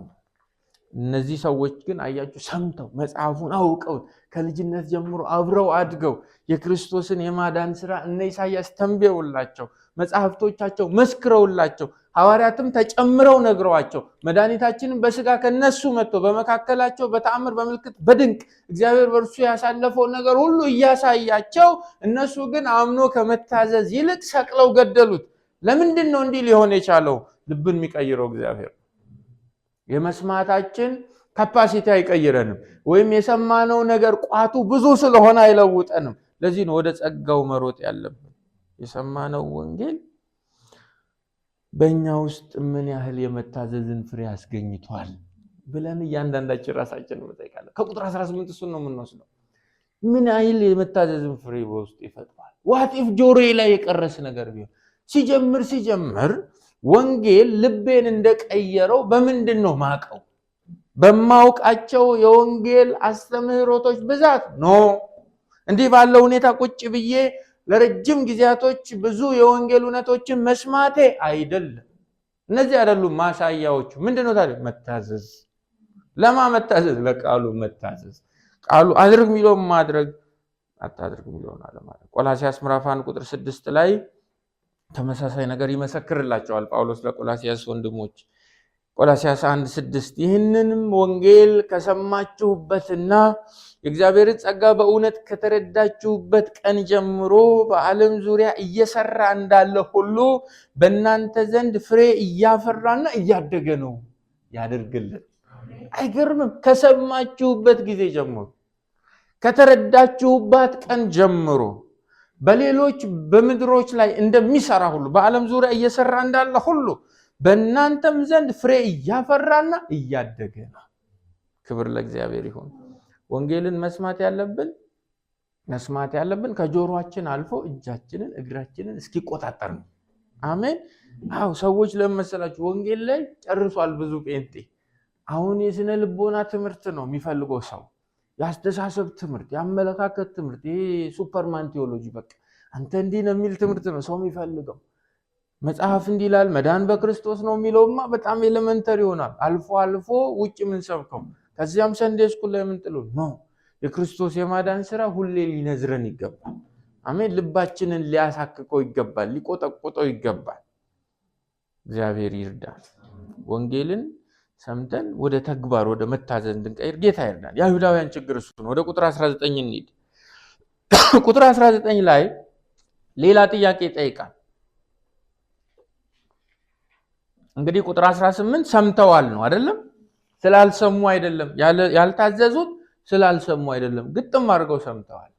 እነዚህ ሰዎች ግን አያችሁ ሰምተው መጽሐፉን አውቀው ከልጅነት ጀምሮ አብረው አድገው የክርስቶስን የማዳን ሥራ እነ ኢሳይያስ ተንበየውላቸው መጽሐፍቶቻቸው መስክረውላቸው ሐዋርያትም ተጨምረው ነግረዋቸው መድኃኒታችንን በስጋ ከነሱ መጥቶ በመካከላቸው በተአምር በምልክት በድንቅ እግዚአብሔር በእርሱ ያሳለፈው ነገር ሁሉ እያሳያቸው እነሱ ግን አምኖ ከመታዘዝ ይልቅ ሰቅለው ገደሉት። ለምንድን ነው እንዲህ ሊሆን የቻለው? ልብን የሚቀይረው እግዚአብሔር። የመስማታችን ካፓሲቲ አይቀይረንም፣ ወይም የሰማነው ነገር ቋቱ ብዙ ስለሆነ አይለውጠንም። ለዚህ ነው ወደ ጸጋው መሮጥ ያለብን። የሰማነው ወንጌል በእኛ ውስጥ ምን ያህል የመታዘዝን ፍሬ አስገኝቷል ብለን እያንዳንዳችን ራሳችን እንጠይቃለን። ከቁጥር 18 እሱን ነው የምንወስደው። ምን ያህል የመታዘዝን ፍሬ በውስጥ ይፈጥራል? ዋቲፍ ጆሮዬ ላይ የቀረስ ነገር ቢሆን ሲጀምር ወንጌል ልቤን እንደቀየረው በምንድን ነው ማቀው? በማውቃቸው የወንጌል አስተምህሮቶች ብዛት ነው። እንዲህ ባለው ሁኔታ ቁጭ ብዬ ለረጅም ጊዜያቶች ብዙ የወንጌል እውነቶችን መስማቴ አይደለም። እነዚህ አይደሉም ማሳያዎቹ። ምንድነው ታዲያ? መታዘዝ። ለማ መታዘዝ? ለቃሉ መታዘዝ። ቃሉ አድርግ የሚለውን ማድረግ፣ አታድርግ የሚለውን አለማድረግ። ቆላስይስ ምዕራፍ 1 ቁጥር 6 ላይ ተመሳሳይ ነገር ይመሰክርላቸዋል ጳውሎስ ለቆላስይስ ወንድሞች። ቆላስይስ 1:6 ይህንንም ወንጌል ከሰማችሁበትና የእግዚአብሔርን ጸጋ በእውነት ከተረዳችሁበት ቀን ጀምሮ በዓለም ዙሪያ እየሰራ እንዳለ ሁሉ በእናንተ ዘንድ ፍሬ እያፈራና እያደገ ነው ያደርግልን። አይገርምም? ከሰማችሁበት ጊዜ ጀምሮ ከተረዳችሁባት ቀን ጀምሮ በሌሎች በምድሮች ላይ እንደሚሰራ ሁሉ በዓለም ዙሪያ እየሰራ እንዳለ ሁሉ በእናንተም ዘንድ ፍሬ እያፈራና እያደገ ነው። ክብር ለእግዚአብሔር ይሁን። ወንጌልን መስማት ያለብን ከጆሮአችን አልፎ እጃችንን እግራችንን እስኪቆጣጠር ነው። አሜን። አዎ ሰዎች ለመሰላችሁ ወንጌል ላይ ጨርሷል ብዙ ጴንጤ። አሁን የስነ ልቦና ትምህርት ነው የሚፈልገው ሰው፣ የአስተሳሰብ ትምህርት፣ የአመለካከት ትምህርት፣ ይሄ ሱፐርማን ቴዎሎጂ፣ በቃ አንተ እንዲህ ነው የሚል ትምህርት ነው ሰው የሚፈልገው። መጽሐፍ እንዲህ ይላል መዳን በክርስቶስ ነው የሚለውማ በጣም ኤሌመንተሪ ይሆናል። አልፎ አልፎ ውጭ ምን ሰብከው ከዚያም ሰንዴ ስኩል ላይ ምን ጥሉ ነው። የክርስቶስ የማዳን ሥራ ሁሌ ሊነዝረን ይገባል። አሜን። ልባችንን ሊያሳክከው ይገባል፣ ሊቆጠቆጠው ይገባል። እግዚአብሔር ይርዳል። ወንጌልን ሰምተን ወደ ተግባር ወደ መታዘዝ እንድንቀይር ጌታ ይርዳል። የአይሁዳውያን ችግር እሱ ነው። ወደ ቁጥር 19 እንሂድ። ቁጥር 19 ላይ ሌላ ጥያቄ ይጠይቃል። እንግዲህ ቁጥር 18 ሰምተዋል ነው አይደለም? ስላልሰሙ አይደለም። ያልታዘዙት ስላልሰሙ አይደለም፣ ግጥም አድርገው ሰምተዋል።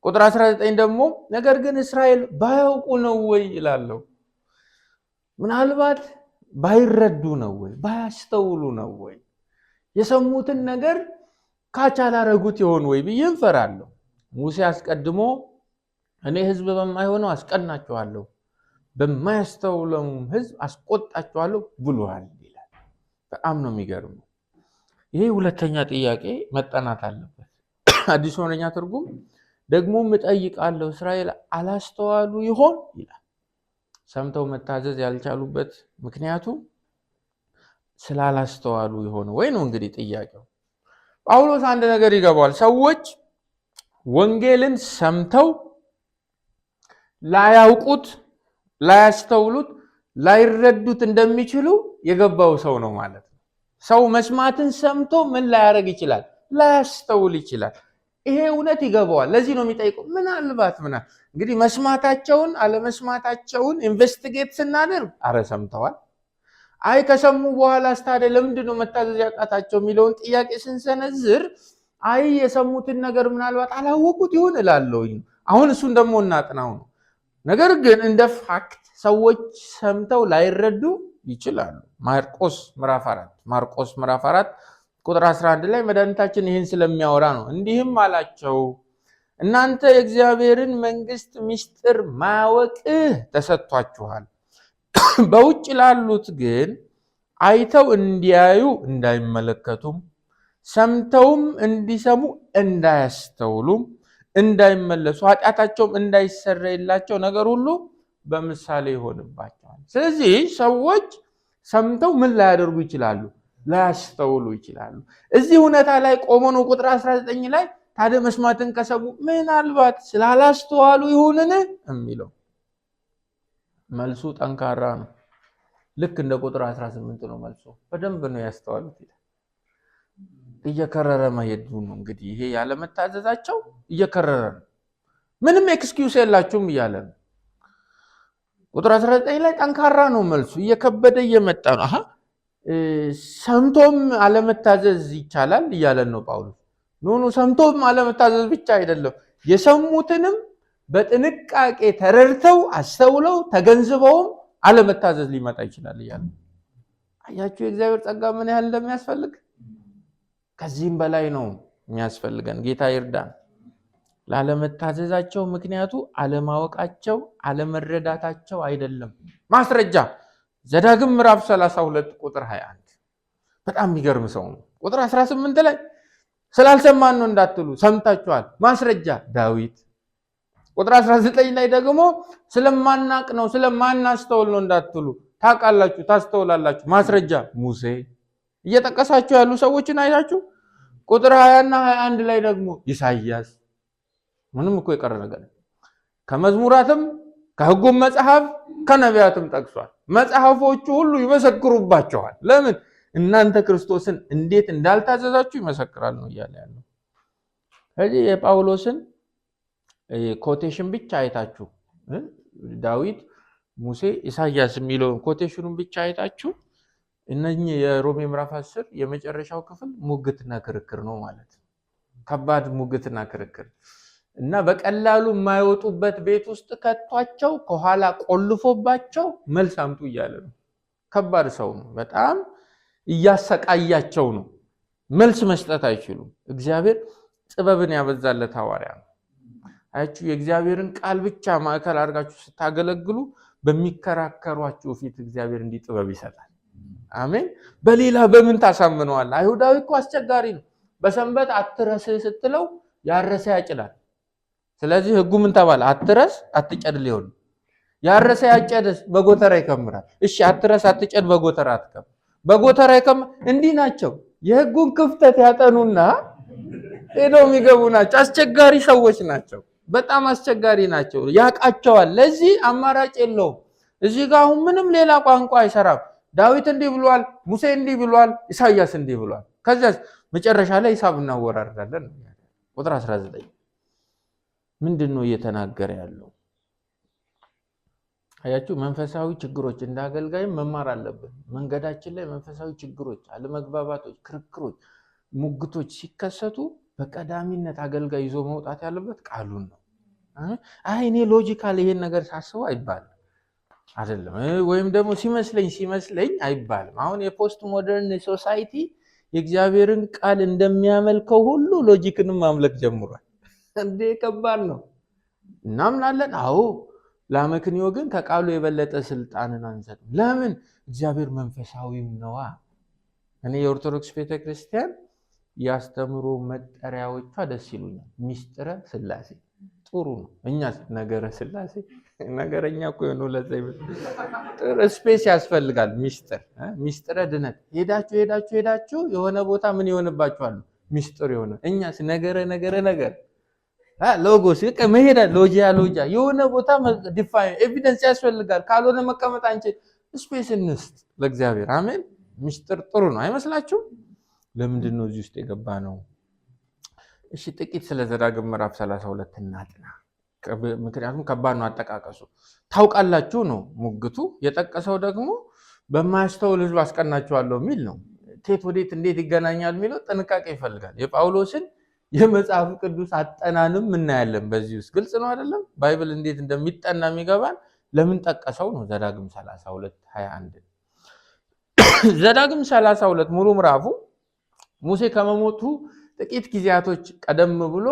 ቁጥር 19 ደግሞ ነገር ግን እስራኤል ባያውቁ ነው ወይ ይላለው። ምናልባት ባይረዱ ነው ወይ ባያስተውሉ ነው ወይ የሰሙትን ነገር ካቻላረጉት ይሆን ወይ ብዬ እንፈራለሁ። ሙሴ አስቀድሞ እኔ ሕዝብ በማይሆነው አስቀናቸዋለሁ፣ በማያስተውለውም ሕዝብ አስቆጣቸዋለሁ ብሏል ይላል። በጣም ነው የሚገርመው። ይሄ ሁለተኛ ጥያቄ መጠናት አለበት። አዲስ መደበኛ ትርጉም ደግሞም እጠይቃለሁ እስራኤል አላስተዋሉ ይሆን ይላል። ሰምተው መታዘዝ ያልቻሉበት ምክንያቱ ስላላስተዋሉ ይሆን ወይ ነው እንግዲህ ጥያቄው። ጳውሎስ አንድ ነገር ይገባዋል። ሰዎች ወንጌልን ሰምተው ላያውቁት፣ ላያስተውሉት፣ ላይረዱት እንደሚችሉ የገባው ሰው ነው ማለት ነው። ሰው መስማትን ሰምቶ ምን ላያደርግ ይችላል? ላያስተውል ይችላል። ይሄ እውነት ይገባዋል። ለዚህ ነው የሚጠይቀው። ምናልባት እንግዲህ መስማታቸውን አለመስማታቸውን ኢንቨስቲጌት ስናደርግ አረ ሰምተዋል፣ አይ ከሰሙ በኋላ ታዲያ ለምንድን ነው መታዘዝ ያቃታቸው የሚለውን ጥያቄ ስንሰነዝር አይ የሰሙትን ነገር ምናልባት አላወቁት ይሆን እላለሁኝ። አሁን እሱን ደግሞ እናጥናው ነው። ነገር ግን እንደ ፋክት ሰዎች ሰምተው ላይረዱ ይችላሉ። ማርቆስ ምዕራፍ 4 ቁጥር 11 ላይ መድኃኒታችን ይህን ስለሚያወራ ነው። እንዲህም አላቸው፣ እናንተ የእግዚአብሔርን መንግስት ምስጢር ማወቅ ተሰጥቷችኋል፣ በውጭ ላሉት ግን አይተው እንዲያዩ እንዳይመለከቱም፣ ሰምተውም እንዲሰሙ እንዳያስተውሉም፣ እንዳይመለሱ፣ ኃጢአታቸውም እንዳይሰረይላቸው ነገር ሁሉ በምሳሌ ይሆንባቸዋል። ስለዚህ ሰዎች ሰምተው ምን ላያደርጉ ይችላሉ? ላያስተውሉ ይችላሉ። እዚህ ሁኔታ ላይ ቆሞ ነው ቁጥር 19 ላይ ታዲያ መስማትን ከሰሙ ምናልባት ስላላስተዋሉ ይሁንን የሚለው። መልሱ ጠንካራ ነው። ልክ እንደ ቁጥር 18 ነው መልሱ። በደንብ ነው ያስተዋሉት ይላል። እየከረረ መሄዱ ነው እንግዲህ ይሄ ያለመታዘዛቸው እየከረረ ነው። ምንም ኤክስኪውስ የላችሁም እያለ ነው። ቁጥር 19 ላይ ጠንካራ ነው መልሱ። እየከበደ እየመጣ ነው። ሰምቶም አለመታዘዝ ይቻላል እያለን ነው ጳውሎስ። ኖ ሰምቶም አለመታዘዝ ብቻ አይደለም፣ የሰሙትንም በጥንቃቄ ተረድተው አስተውለው ተገንዝበውም አለመታዘዝ ሊመጣ ይችላል እያለ። አያችሁ የእግዚአብሔር ጸጋ ምን ያህል እንደሚያስፈልግ። ከዚህም በላይ ነው የሚያስፈልገን። ጌታ ይርዳን። ላለመታዘዛቸው ምክንያቱ አለማወቃቸው፣ አለመረዳታቸው አይደለም። ማስረጃ ዘዳግም ምዕራፍ 32 ቁጥር 21 በጣም የሚገርም ሰው ነው። ቁጥር 18 ላይ ስላልሰማን ነው እንዳትሉ ሰምታችኋል። ማስረጃ ዳዊት። ቁጥር 19 ላይ ደግሞ ስለማናቅ ነው ስለማናስተውል ነው እንዳትሉ ታውቃላችሁ፣ ታስተውላላችሁ። ማስረጃ ሙሴ። እየጠቀሳችሁ ያሉ ሰዎችን አይታችሁ። ቁጥር 20 እና 21 ላይ ደግሞ ኢሳይያስ። ምንም እኮ የቀረ ነገር ከመዝሙራትም ከሕጉም መጽሐፍ ከነቢያትም ጠቅሷል። መጽሐፎቹ ሁሉ ይመሰክሩባቸዋል። ለምን? እናንተ ክርስቶስን እንዴት እንዳልታዘዛችሁ ይመሰክራል ነው እያለ ያለው። ስለዚህ የጳውሎስን ኮቴሽን ብቻ አይታችሁ ዳዊት፣ ሙሴ፣ ኢሳይያስ የሚለውን ኮቴሽኑን ብቻ አይታችሁ እነኚህ የሮሜ ምዕራፍ 10 የመጨረሻው ክፍል ሙግትና ክርክር ነው ማለት ነው። ከባድ ሙግትና ክርክር እና በቀላሉ የማይወጡበት ቤት ውስጥ ከቷቸው ከኋላ ቆልፎባቸው መልስ አምጡ እያለ ነው። ከባድ ሰው ነው። በጣም እያሰቃያቸው ነው። መልስ መስጠት አይችሉም። እግዚአብሔር ጥበብን ያበዛለት ሐዋርያ ነው። አያችሁ የእግዚአብሔርን ቃል ብቻ ማዕከል አድርጋችሁ ስታገለግሉ በሚከራከሯችሁ ፊት እግዚአብሔር እንዲህ ጥበብ ይሰጣል። አሜን። በሌላ በምን ታሳምነዋል? አይሁዳዊ እኮ አስቸጋሪ ነው። በሰንበት አትረስ ስትለው ያረሰ ያጭዳል። ስለዚህ ሕጉ ምን ተባለ? አትረስ አትጨድ ሊሆን። ያረሰ ያጨደስ በጎተራ ይከምራል። እሺ አትረስ አትጨድ በጎተራ አትከም። በጎተራ ይከምር። እንዲህ ናቸው። የሕጉን ክፍተት ያጠኑና ሄደው የሚገቡ ናቸው። አስቸጋሪ ሰዎች ናቸው። በጣም አስቸጋሪ ናቸው። ያቃቸዋል። ለዚህ አማራጭ የለውም። እዚህ ጋር አሁን ምንም ሌላ ቋንቋ አይሰራም። ዳዊት እንዲህ ብሏል፣ ሙሴ እንዲህ ብሏል፣ ኢሳይያስ እንዲህ ብሏል። ከዚያ መጨረሻ ላይ ሂሳብ እናወራርዳለን። ቁጥር 19 ምንድን ነው እየተናገረ ያለው? አያችሁ መንፈሳዊ ችግሮች እንደ አገልጋይ መማር አለብን። መንገዳችን ላይ መንፈሳዊ ችግሮች፣ አለመግባባቶች፣ ክርክሮች፣ ሙግቶች ሲከሰቱ በቀዳሚነት አገልጋይ ይዞ መውጣት ያለበት ቃሉን ነው። አይ እኔ ሎጂካል ይሄን ነገር ሳስበው አይባልም አይደለም፣ ወይም ደግሞ ሲመስለኝ አይባልም። አሁን የፖስት ሞደርን ሶሳይቲ የእግዚአብሔርን ቃል እንደሚያመልከው ሁሉ ሎጂክንም ማምለክ ጀምሯል። እንዴ ከባድ ነው። እናምናለን። አዎ ለአመክንዮ ግን ከቃሉ የበለጠ ስልጣንን አንሰጥም። ለምን? እግዚአብሔር መንፈሳዊም ነዋ። እኔ የኦርቶዶክስ ቤተክርስቲያን ያስተምሮ መጠሪያዎቿ ደስ ይሉኛል። ሚስጥረ ስላሴ ጥሩ ነው። እኛስ ነገረ ስላሴ ነገረኛ እኮ ነው። ለዚህ ስፔስ ያስፈልጋል። ሚስጥረ ድነት ሄዳችሁ የሆነ ቦታ ምን ይሆንባችኋል? ሚስጥር ይሆነ። እኛስ ነገረ ሎጎስ መሄዳ ሎጂያ የሆነ ቦታ ዲፋይን ኤቪደንስ ያስፈልጋል። ካልሆነ መቀመጥ አንችል። ስፔስ እንስጥ ለእግዚአብሔር። አሜን። ሚስጥር ጥሩ ነው አይመስላችሁም? ለምንድን ነው እዚህ ውስጥ የገባ ነው? እሺ ጥቂት ስለ ዘዳግም ምዕራፍ 32 እናጥና። ምክንያቱም ከባድ ነው አጠቃቀሱ። ታውቃላችሁ ነው ሙግቱ። የጠቀሰው ደግሞ በማያስተውል ሕዝብ አስቀናችኋለሁ የሚል ነው። ቴት ወዴት እንዴት ይገናኛል የሚለው ጥንቃቄ ይፈልጋል። የጳውሎስን የመጽሐፍ ቅዱስ አጠናንም እናያለን በዚህ ውስጥ። ግልጽ ነው አይደለም? ባይብል እንዴት እንደሚጠና የሚገባን ለምን ጠቀሰው ነው። ዘዳግም 32:21 ዘዳግም 32 ሙሉ ምዕራፉ ሙሴ ከመሞቱ ጥቂት ጊዜያቶች ቀደም ብሎ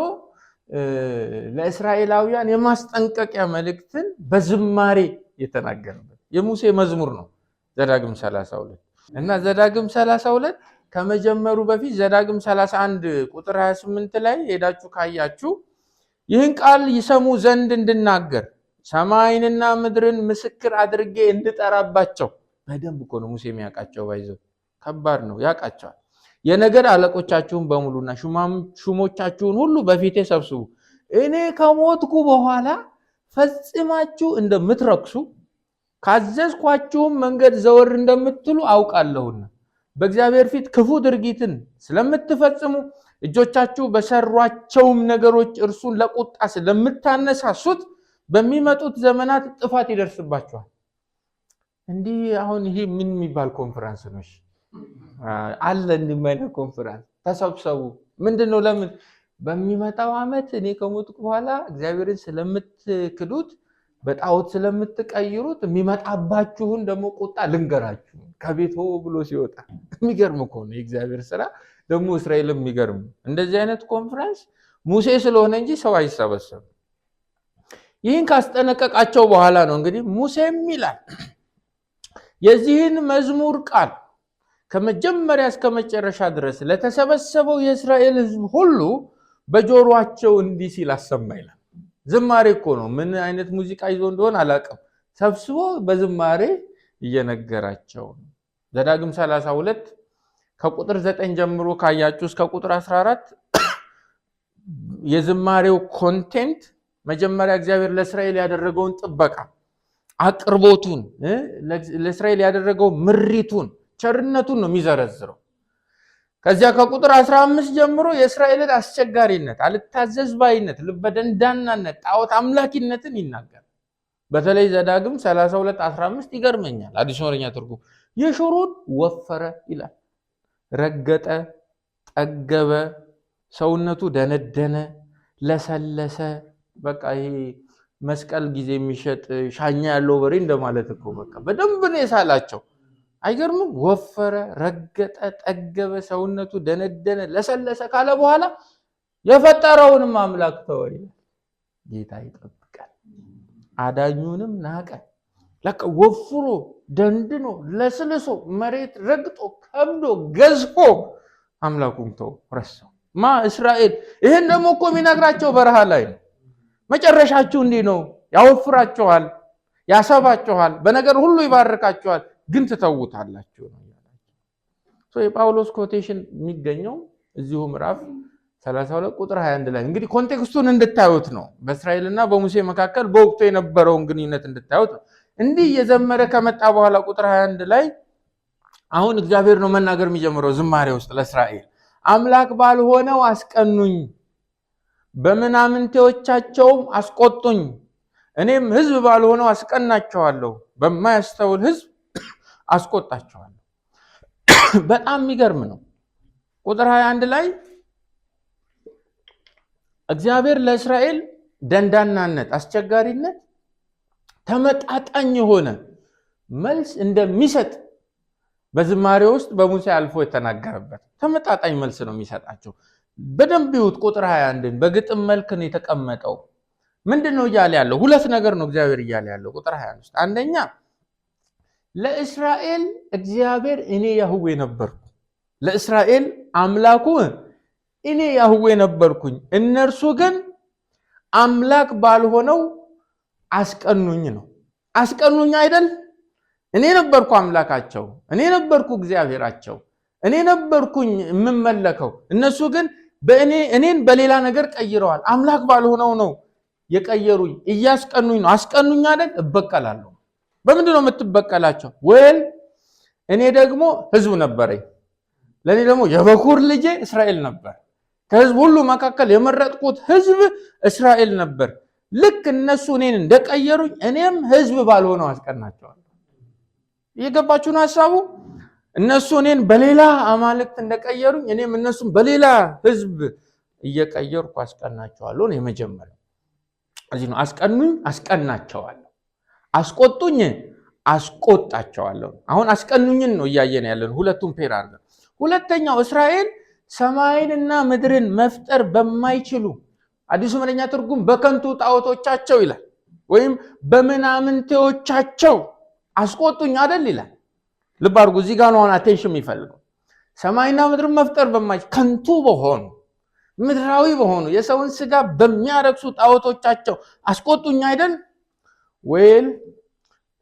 ለእስራኤላውያን የማስጠንቀቂያ መልእክትን በዝማሬ የተናገረበት የሙሴ መዝሙር ነው ዘዳግም 32 እና ዘዳግም 32 ከመጀመሩ በፊት ዘዳግም 31 ቁጥር 28 ላይ ሄዳችሁ ካያችሁ ይህን ቃል ይሰሙ ዘንድ እንድናገር ሰማይንና ምድርን ምስክር አድርጌ እንድጠራባቸው። በደንብ እኮ ነው ሙሴ የሚያውቃቸው። ባይዘው ከባድ ነው፣ ያውቃቸዋል። የነገድ አለቆቻችሁን በሙሉና ሹሞቻችሁን ሁሉ በፊቴ ሰብስቡ። እኔ ከሞትኩ በኋላ ፈጽማችሁ እንደምትረክሱ ካዘዝኳችሁም መንገድ ዘወር እንደምትሉ አውቃለሁና በእግዚአብሔር ፊት ክፉ ድርጊትን ስለምትፈጽሙ እጆቻችሁ በሰሯቸውም ነገሮች እርሱን ለቁጣ ስለምታነሳሱት በሚመጡት ዘመናት ጥፋት ይደርስባችኋል። እንዲህ አሁን ይሄ ምን የሚባል ኮንፈረንስ ነው? አለ እንዲማይነ ኮንፈረንስ ተሰብሰቡ። ምንድነው? ለምን በሚመጣው ዓመት እኔ ከሞትኩ በኋላ እግዚአብሔርን ስለምትክዱት በጣዖት ስለምትቀይሩት የሚመጣባችሁን ደግሞ ቁጣ ልንገራችሁ። ከቤት ብሎ ሲወጣ የሚገርም እኮ ነው የእግዚአብሔር ስራ። ደግሞ እስራኤልም የሚገርም እንደዚህ አይነት ኮንፈረንስ ሙሴ ስለሆነ እንጂ ሰው አይሰበሰብም። ይህን ካስጠነቀቃቸው በኋላ ነው እንግዲህ ሙሴም ይላል የዚህን መዝሙር ቃል ከመጀመሪያ እስከ መጨረሻ ድረስ ለተሰበሰበው የእስራኤል ሕዝብ ሁሉ በጆሮአቸው እንዲህ ሲል አሰማ ይላል። ዝማሬ እኮ ነው። ምን አይነት ሙዚቃ ይዞ እንደሆነ አላውቅም። ሰብስቦ በዝማሬ እየነገራቸው ነው። ዘዳግም 32 ከቁጥር 9 ጀምሮ ካያችሁ እስከ ቁጥር 14 የዝማሬው ኮንቴንት መጀመሪያ እግዚአብሔር ለእስራኤል ያደረገውን ጥበቃ፣ አቅርቦቱን፣ ለእስራኤል ያደረገው ምሪቱን፣ ቸርነቱን ነው የሚዘረዝረው። ከዚያ ከቁጥር 15 ጀምሮ የእስራኤልን አስቸጋሪነት፣ አልታዘዝ ባይነት፣ ልበደንዳናነት፣ ጣዖት አምላኪነትን ይናገራል። በተለይ ዘዳግም 32:15 ይገርመኛል። አዲስ ወረኛ ትርጉም የሹሩን ወፈረ ይላል። ረገጠ፣ ጠገበ፣ ሰውነቱ ደነደነ፣ ለሰለሰ። በቃ ይሄ መስቀል ጊዜ የሚሸጥ ሻኛ ያለው በሬ እንደማለት እኮ በቃ በደንብ ነው የሳላቸው። አይገርምም? ወፈረ፣ ረገጠ፣ ጠገበ፣ ሰውነቱ ደነደነ፣ ለሰለሰ ካለ በኋላ የፈጠረውንም አምላክ ተወ። ጌታ ይጠብቃል። አዳኙንም ናቀ። ለካ ወፍሮ ደንድኖ ለስልሶ መሬት ረግጦ ከብዶ ገዝፎ አምላኩን ተው ረሳው። እስራኤል ይሄን ደግሞ እኮ የሚነግራቸው በረሃ ላይ ነው። መጨረሻችሁ እንዲህ ነው፣ ያወፍራችኋል፣ ያሰባችኋል፣ በነገር ሁሉ ይባርካችኋል፣ ግን ትተውታላችሁ ነው ያላቸው። የጳውሎስ ኮቴሽን የሚገኘው እዚሁ ምዕራፍ 32 ቁጥር 21 ላይ እንግዲህ ኮንቴክስቱን እንድታዩት ነው። በእስራኤልና በሙሴ መካከል በወቅቱ የነበረውን ግንኙነት እንድታዩት ነው። እንዲህ እየዘመረ ከመጣ በኋላ ቁጥር 21 ላይ አሁን እግዚአብሔር ነው መናገር የሚጀምረው ዝማሬ ውስጥ ለእስራኤል። አምላክ ባልሆነው አስቀኑኝ፣ በምናምንቴዎቻቸውም አስቆጡኝ፣ እኔም ሕዝብ ባልሆነው አስቀናቸዋለሁ፣ በማያስተውል ሕዝብ አስቆጣቸዋለሁ። በጣም የሚገርም ነው። ቁጥር 21 ላይ እግዚአብሔር ለእስራኤል ደንዳናነት፣ አስቸጋሪነት ተመጣጣኝ የሆነ መልስ እንደሚሰጥ በዝማሬ ውስጥ በሙሴ አልፎ የተናገረበት ተመጣጣኝ መልስ ነው የሚሰጣቸው። በደንብ ይሁት ቁጥር 21ን በግጥም መልክ ነው የተቀመጠው። ምንድነው እያለ ያለው? ሁለት ነገር ነው እግዚአብሔር እያለ ያለው ቁጥር 25 አንደኛ ለእስራኤል እግዚአብሔር እኔ ያህዌ ነበርኩ፣ ለእስራኤል አምላኩ እኔ ያህዌ ነበርኩኝ፣ እነርሱ ግን አምላክ ባልሆነው አስቀኑኝ ነው። አስቀኑኝ አይደል? እኔ ነበርኩ አምላካቸው፣ እኔ ነበርኩ እግዚአብሔራቸው፣ እኔ ነበርኩኝ የምመለከው። እነሱ ግን እኔን በሌላ ነገር ቀይረዋል። አምላክ ባልሆነው ነው የቀየሩኝ፣ እያስቀኑኝ ነው። አስቀኑኝ አይደል? እበቀላለሁ። በምንድን ነው የምትበቀላቸው? እኔ ደግሞ ህዝብ ነበረኝ። ለኔ ደግሞ የበኩር ልጄ እስራኤል ነበር። ከህዝብ ሁሉ መካከል የመረጥኩት ህዝብ እስራኤል ነበር። ልክ እነሱ እኔን እንደቀየሩኝ እኔም ህዝብ ባልሆነው አስቀናቸዋለሁ። እየገባችሁ ነው ሐሳቡ? እነሱ እኔን በሌላ አማልክት እንደቀየሩኝ እኔም እነሱን በሌላ ህዝብ እየቀየርኩ አስቀናቸዋለሁ ነው የመጀመሪያው። እዚህ ነው አስቀኑኝ፣ አስቀናቸዋለሁ። አስቆጡኝ፣ አስቆጣቸዋለሁ። አሁን አስቀኑኝን ነው እያየን ያለን ሁለቱም ፔር አለ። ሁለተኛው እስራኤል ሰማይንና ምድርን መፍጠር በማይችሉ አዲሱ መደበኛ ትርጉም በከንቱ ጣዖቶቻቸው ይላል፣ ወይም በምናምንቴዎቻቸው አስቆጡኝ አይደል ይላል። ልብ አድርጉ፣ እዚህ ጋር ነው አቴንሽን የሚፈልገው። ሰማይና ምድርን መፍጠር በማይችሉ ከንቱ በሆኑ ምድራዊ በሆኑ የሰውን ስጋ በሚያረክሱ ጣዖቶቻቸው አስቆጡኝ አይደል?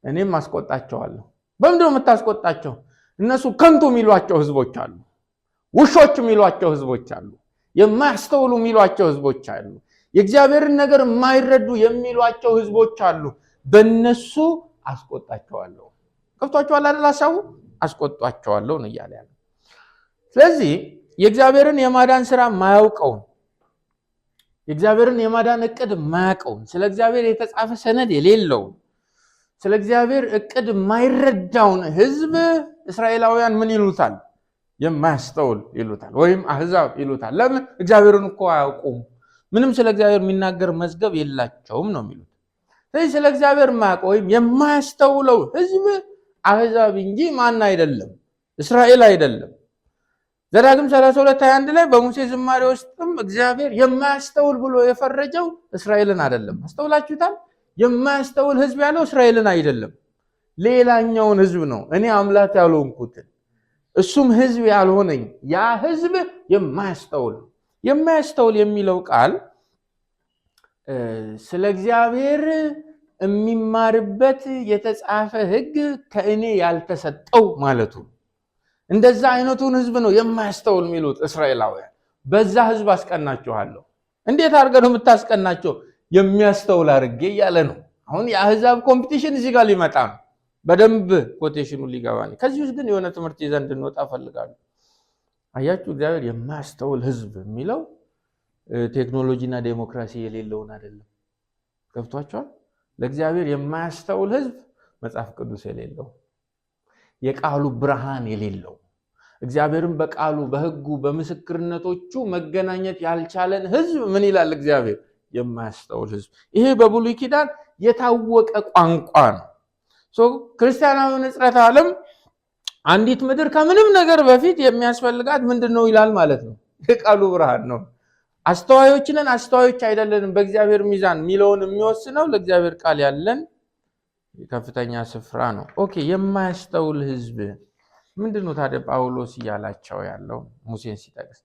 እኔም አስቆጣቸዋለሁ። በምንድን ነው የምታስቆጣቸው? እነሱ ከንቱ የሚሏቸው ህዝቦች አሉ፣ ውሾች የሚሏቸው ህዝቦች አሉ፣ የማያስተውሉ የሚሏቸው ህዝቦች አሉ፣ የእግዚአብሔርን ነገር የማይረዱ የሚሏቸው ህዝቦች አሉ። በእነሱ አስቆጣቸዋለሁ። ገብቷችኋል አይደል? ሐሳቡ አስቆጣቸዋለሁ ነው እያለ ያለው። ስለዚህ የእግዚአብሔርን የማዳን ስራ ማያውቀውን፣ የእግዚአብሔርን የማዳን እቅድ ማያውቀውን፣ ስለ እግዚአብሔር የተጻፈ ሰነድ የሌለውን፣ ስለ እግዚአብሔር እቅድ የማይረዳውን ህዝብ እስራኤላውያን ምን ይሉታል? የማያስተውል ይሉታል፣ ወይም አህዛብ ይሉታል። ለምን? እግዚአብሔርን እኮ አያውቁም፣ ምንም ስለ እግዚአብሔር የሚናገር መዝገብ የላቸውም ነው የሚሉት። ስለዚህ ስለ እግዚአብሔር ማያውቅ ወይም የማያስተውለው ህዝብ አህዛብ እንጂ ማን አይደለም? እስራኤል አይደለም። ዘዳግም 32:21 ላይ በሙሴ ዝማሬ ውስጥም እግዚአብሔር የማያስተውል ብሎ የፈረጀው እስራኤልን አይደለም። አስተውላችሁታል? የማያስተውል ህዝብ ያለው እስራኤልን አይደለም፣ ሌላኛውን ህዝብ ነው። እኔ አምላክ ያልሆንኩትን እሱም ህዝብ ያልሆነኝ ያ ህዝብ የማያስተውል። የማያስተውል የሚለው ቃል ስለ እግዚአብሔር የሚማርበት የተጻፈ ህግ ከእኔ ያልተሰጠው ማለቱ። እንደዛ አይነቱን ህዝብ ነው የማያስተውል የሚሉት እስራኤላውያን። በዛ ህዝብ አስቀናቸዋለሁ። እንዴት አድርገህ ነው የምታስቀናቸው? የሚያስተውል አድርጌ እያለ ነው። አሁን የአህዛብ ኮምፒቲሽን እዚህ ጋር ሊመጣ ነው። በደንብ ኮቴሽኑ ሊገባ ነው። ከዚህ ውስጥ ግን የሆነ ትምህርት ይዘን እንድንወጣ ፈልጋለሁ። አያችሁ፣ እግዚአብሔር የማያስተውል ህዝብ የሚለው ቴክኖሎጂና ዴሞክራሲ የሌለውን አይደለም። ገብቷችኋል? ለእግዚአብሔር የማያስተውል ህዝብ መጽሐፍ ቅዱስ የሌለው፣ የቃሉ ብርሃን የሌለው፣ እግዚአብሔርን በቃሉ በህጉ በምስክርነቶቹ መገናኘት ያልቻለን ህዝብ ምን ይላል እግዚአብሔር? የማያስተውል ህዝብ። ይሄ በብሉይ ኪዳን የታወቀ ቋንቋ ነው። ክርስቲያናዊ ንጽረተ ዓለም አንዲት ምድር ከምንም ነገር በፊት የሚያስፈልጋት ምንድነው ይላል ማለት ነው? የቃሉ ብርሃን ነው። አስተዋዮች ነን አስተዋዮች አይደለንም በእግዚአብሔር ሚዛን የሚለውን የሚወስነው ለእግዚአብሔር ቃል ያለን ከፍተኛ ስፍራ ነው። ኦኬ፣ የማያስተውል ህዝብ ምንድነው ታዲያ ጳውሎስ እያላቸው ያለው ሙሴን ሲጠቅስ?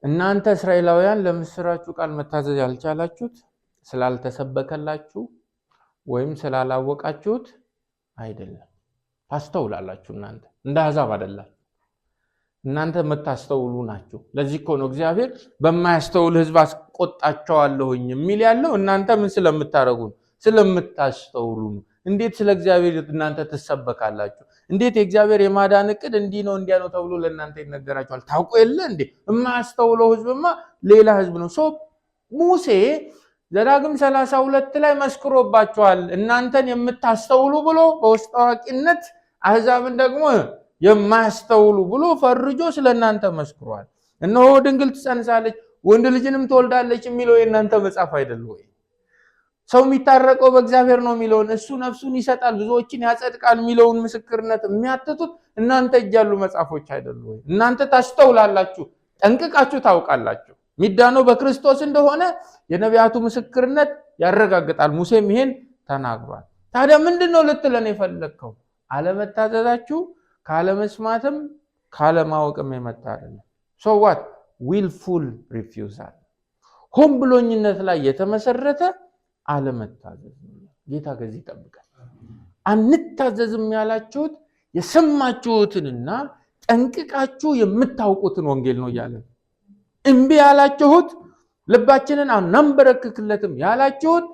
እናንተ እስራኤላውያን ለምስራችሁ ቃል መታዘዝ ያልቻላችሁት ስላልተሰበከላችሁ ወይም ስላላወቃችሁት አይደለም። ታስተውላላችሁ። እናንተ እንደ አሕዛብ አይደላችሁ። እናንተ የምታስተውሉ ናችሁ። ለዚህ እኮ ነው እግዚአብሔር በማያስተውል ህዝብ አስቆጣቸዋለሁኝ የሚል ያለው። እናንተ ምን ስለምታረጉ? ስለምታስተውሉ ነው። እንዴት ስለ እግዚአብሔር እናንተ ትሰበካላችሁ? እንዴት የእግዚአብሔር የማዳን እቅድ እንዲህ ነው እንዲያ ነው ተብሎ ለእናንተ ይነገራችኋል? ታውቁ የለ እንዴ? የማያስተውለው ህዝብማ ሌላ ህዝብ ነው። ሙሴ ዘዳግም 32 ላይ መስክሮባቸዋል። እናንተን የምታስተውሉ ብሎ በውስጥ አዋቂነት፣ አሕዛብን ደግሞ የማያስተውሉ ብሎ ፈርጆ ስለእናንተ መስክሯል። እነሆ ድንግል ትጸንሳለች ወንድ ልጅንም ትወልዳለች የሚለው የእናንተ መጽሐፍ አይደል ወይ? ሰው የሚታረቀው በእግዚአብሔር ነው የሚለውን፣ እሱ ነፍሱን ይሰጣል ብዙዎችን ያጸድቃል የሚለውን ምስክርነት የሚያትቱት እናንተ እጅ ያሉ መጽሐፎች አይደሉ ወይ? እናንተ ታስተውላላችሁ፣ ጠንቅቃችሁ ታውቃላችሁ። ሚዳነው በክርስቶስ እንደሆነ የነቢያቱ ምስክርነት ያረጋግጣል። ሙሴም ይሄን ተናግሯል። ታዲያ ምንድነው ልትለን የፈለግከው? አለመታዘዛችሁ ካለመስማትም ካለማወቅም የመጣ አይደለም። so what willful refusal ሆን ብሎኝነት ላይ የተመሰረተ አለመታዘዝ ነው። ጌታ ከዚህ ይጠብቃል። አንታዘዝም ያላችሁት የሰማችሁትንና ጠንቅቃችሁ የምታውቁትን ወንጌል ነው ያለ። እምቢ ያላችሁት ልባችንን አናንበረክክለትም ያላችሁት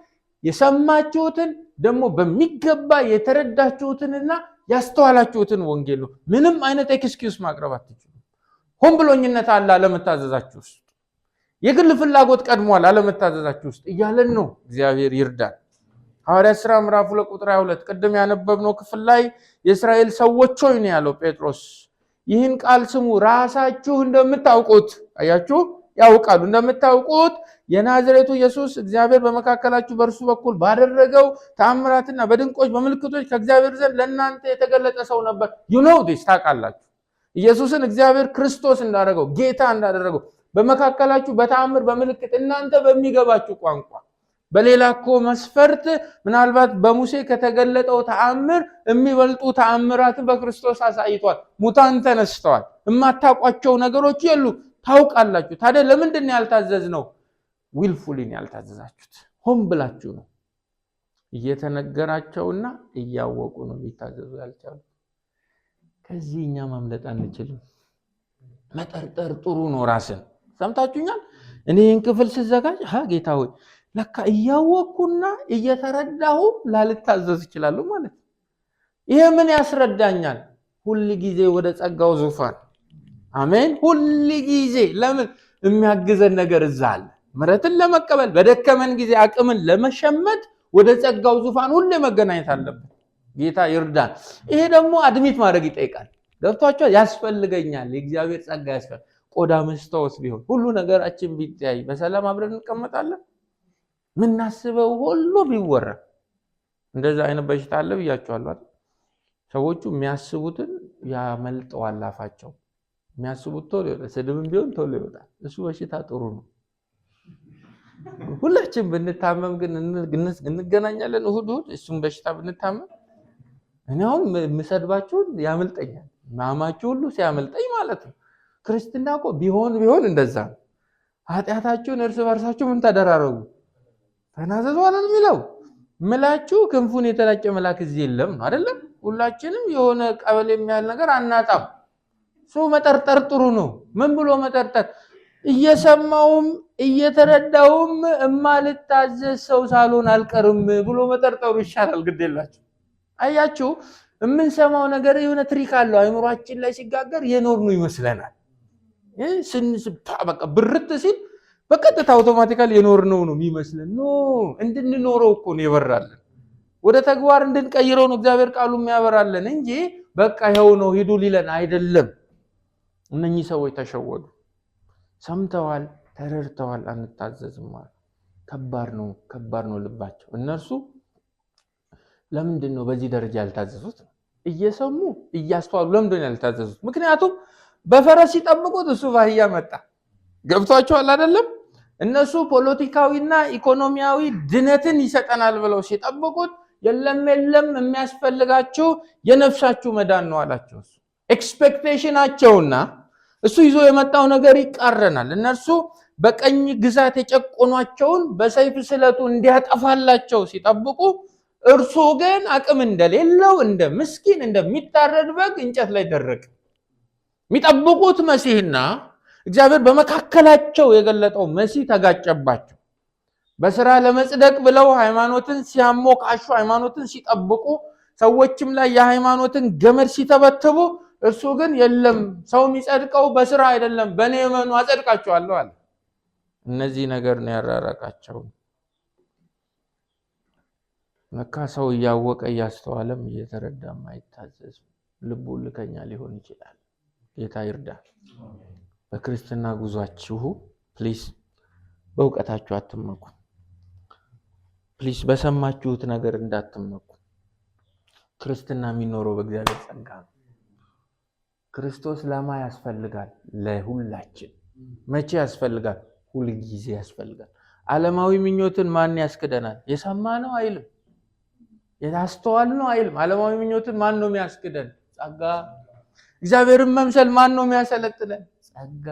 የሰማችሁትን ደግሞ በሚገባ የተረዳችሁትንና ያስተዋላችሁትን ወንጌል ነው። ምንም አይነት ኤክስኪውስ ማቅረብ አትችሉም። ሆን ብሎኝነት አለ አለመታዘዛችሁ ውስጥ፣ የግል ፍላጎት ቀድሟል አለመታዘዛችሁ ውስጥ እያለን ነው። እግዚአብሔር ይርዳል። ሐዋርያት ሥራ ምዕራፍ 2 ቁጥር 22 ቅድም ያነበብነው ክፍል ላይ የእስራኤል ሰዎች ሆይ ነው ያለው ጴጥሮስ። ይህን ቃል ስሙ፣ ራሳችሁ እንደምታውቁት፣ አያችሁ ያውቃሉ፣ እንደምታውቁት የናዝሬቱ ኢየሱስ እግዚአብሔር በመካከላችሁ በእርሱ በኩል ባደረገው ተአምራትና በድንቆች በምልክቶች ከእግዚአብሔር ዘንድ ለእናንተ የተገለጠ ሰው ነበር። you know this ታውቃላችሁ። ኢየሱስን እግዚአብሔር ክርስቶስ እንዳደረገው ጌታ እንዳደረገው በመካከላችሁ በተአምር በምልክት እናንተ በሚገባችሁ ቋንቋ በሌላ እኮ መስፈርት ምናልባት በሙሴ ከተገለጠው ተአምር የሚበልጡ ተአምራትን በክርስቶስ አሳይቷል። ሙታን ተነስተዋል። የማታውቋቸው ነገሮች የሉ፣ ታውቃላችሁ። ታዲያ ለምንድን ነው ያልታዘዝነው? ዊልፉሊ ነው ያልታዘዛችሁት። ሆን ብላችሁ ነው። እየተነገራቸውና እያወቁ ነው ሊታዘዙ ያልቻሉ። ከዚህ እኛ ማምለጥ አንችልም። መጠርጠር ጥሩ ነው። ራስን ሰምታችሁኛል። እኔ ይህን ክፍል ስዘጋጅ ጌታ ሆይ ለካ እያወቅኩና እየተረዳሁ ላልታዘዝ ይችላሉ ማለት ነው። ይሄ ምን ያስረዳኛል? ሁል ጊዜ ወደ ጸጋው ዙፋን አሜን። ሁል ጊዜ ለምን የሚያግዘን ነገር እዛ አለ። ምሕረትን ለመቀበል በደከመን ጊዜ አቅምን ለመሸመት ወደ ጸጋው ዙፋን ሁሌ መገናኘት አለብን። ጌታ ይርዳን። ይሄ ደግሞ አድሚት ማድረግ ይጠይቃል። ገብቷችኋል? ያስፈልገኛል። የእግዚአብሔር ጸጋ ያስፈልጋል። ቆዳ መስታወት ቢሆን ሁሉ ነገራችን ቢታይ በሰላም አብረን እንቀመጣለን? ምናስበው ሁሉ ቢወራ እንደዛ አይነት በሽታ አለ ብያችኋለሁ አይደል? ሰዎቹ የሚያስቡትን ያመልጠዋል አፋቸው። የሚያስቡት ቶሎ ይወጣል። ስድብም ቢሆን ቶሎ ይወጣል። እሱ በሽታ ጥሩ ነው። ሁላችን ብንታመም ግን እንገናኛለን እሁድ እሁድ። እሱም በሽታ ብንታመም እኔ አሁን የምሰድባችሁን ያመልጠኛል። ማማችሁ ሁሉ ሲያመልጠኝ ማለት ነው። ክርስትና እኮ ቢሆን እንደዛ ነው። ኃጢአታችሁን እርስ በርሳችሁ ምን ተደራረጉ ተናዘዙ አይደል የሚለው። ምላችሁ ክንፉን የተላጨ መልአክ እዚህ የለም ነው አይደለም? ሁላችንም የሆነ ቀበሌ የሚያህል ነገር አናጣም። ሰው መጠርጠር ጥሩ ነው። ምን ብሎ መጠርጠር? እየሰማውም እየተረዳውም እማልታዘዝ ሰው ሳልሆን አልቀርም ብሎ መጠርጠሩ ይሻላል። ግድ የላችሁ። አያችሁ፣ የምንሰማው ነገር የሆነ ትሪክ አለው። አይምሯችን ላይ ሲጋገር የኖርኑ ይመስለናል። በቃ ብርት ሲል በቀጥታ አውቶማቲካሊ የኖርነው ነው የሚመስለን። ኖ እንድንኖረው እኮ ነው የበራልን። ወደ ተግባር እንድንቀይረው ነው እግዚአብሔር ቃሉ የሚያበራልን እንጂ በቃ ይኸው ነው ሂዱ ሊለን አይደለም። እነኚህ ሰዎች ተሸወዱ። ሰምተዋል፣ ተረድተዋል፣ አንታዘዝም ማለት ከባድ ነው ልባቸው። እነርሱ ለምንድን ነው በዚህ ደረጃ ያልታዘዙት? እየሰሙ እያስተዋሉ ለምንድን ነው ያልታዘዙት? ምክንያቱም በፈረስ ሲጠብቁት እሱ ባህያ መጣ። ገብቷቸዋል አይደለም? እነሱ ፖለቲካዊና ኢኮኖሚያዊ ድነትን ይሰጠናል ብለው ሲጠብቁት የለም የሚያስፈልጋችሁ የነፍሳችሁ መዳን ነው አላቸው። እሱ ኤክስፔክቴሽናቸውና እሱ ይዞ የመጣው ነገር ይቃረናል። እነርሱ በቀኝ ግዛት የጨቆኗቸውን በሰይፍ ስለቱ እንዲያጠፋላቸው ሲጠብቁ፣ እርሱ ግን አቅም እንደሌለው እንደ ምስኪን እንደሚታረድ በግ እንጨት ላይ ደረቀ። የሚጠብቁት መሲህና እግዚአብሔር በመካከላቸው የገለጠው መሲህ ተጋጨባቸው። በስራ ለመጽደቅ ብለው ሃይማኖትን ሲያሞካሹ፣ ሃይማኖትን ሲጠብቁ፣ ሰዎችም ላይ የሃይማኖትን ገመድ ሲተበትቡ፣ እርሱ ግን የለም ሰው የሚጸድቀው በስራ አይደለም በእኔ እመኑ አጸድቃቸዋለሁ አለ። እነዚህ ነገር ነው ያራራቃቸው። ለካ ሰው እያወቀ እያስተዋለም እየተረዳም አይታዘዝም። ልቡ ልከኛ ሊሆን ይችላል። ጌታ ይርዳል። በክርስትና ጉዟችሁ ፕሊስ በእውቀታችሁ አትመኩ። ፕሊስ በሰማችሁት ነገር እንዳትመኩ። ክርስትና የሚኖረው በእግዚአብሔር ጸጋ ነው። ክርስቶስ ለማ ያስፈልጋል? ለሁላችን። መቼ ያስፈልጋል? ሁል ጊዜ ያስፈልጋል። ዓለማዊ ምኞትን ማን ያስክደናል? የሰማነው አይልም፣ ያስተዋልነው አይልም። ዓለማዊ ምኞትን ማን ነው የሚያስክደን? ጸጋ። እግዚአብሔርን መምሰል ማን ነው የሚያሰለጥነን? ጸጋ።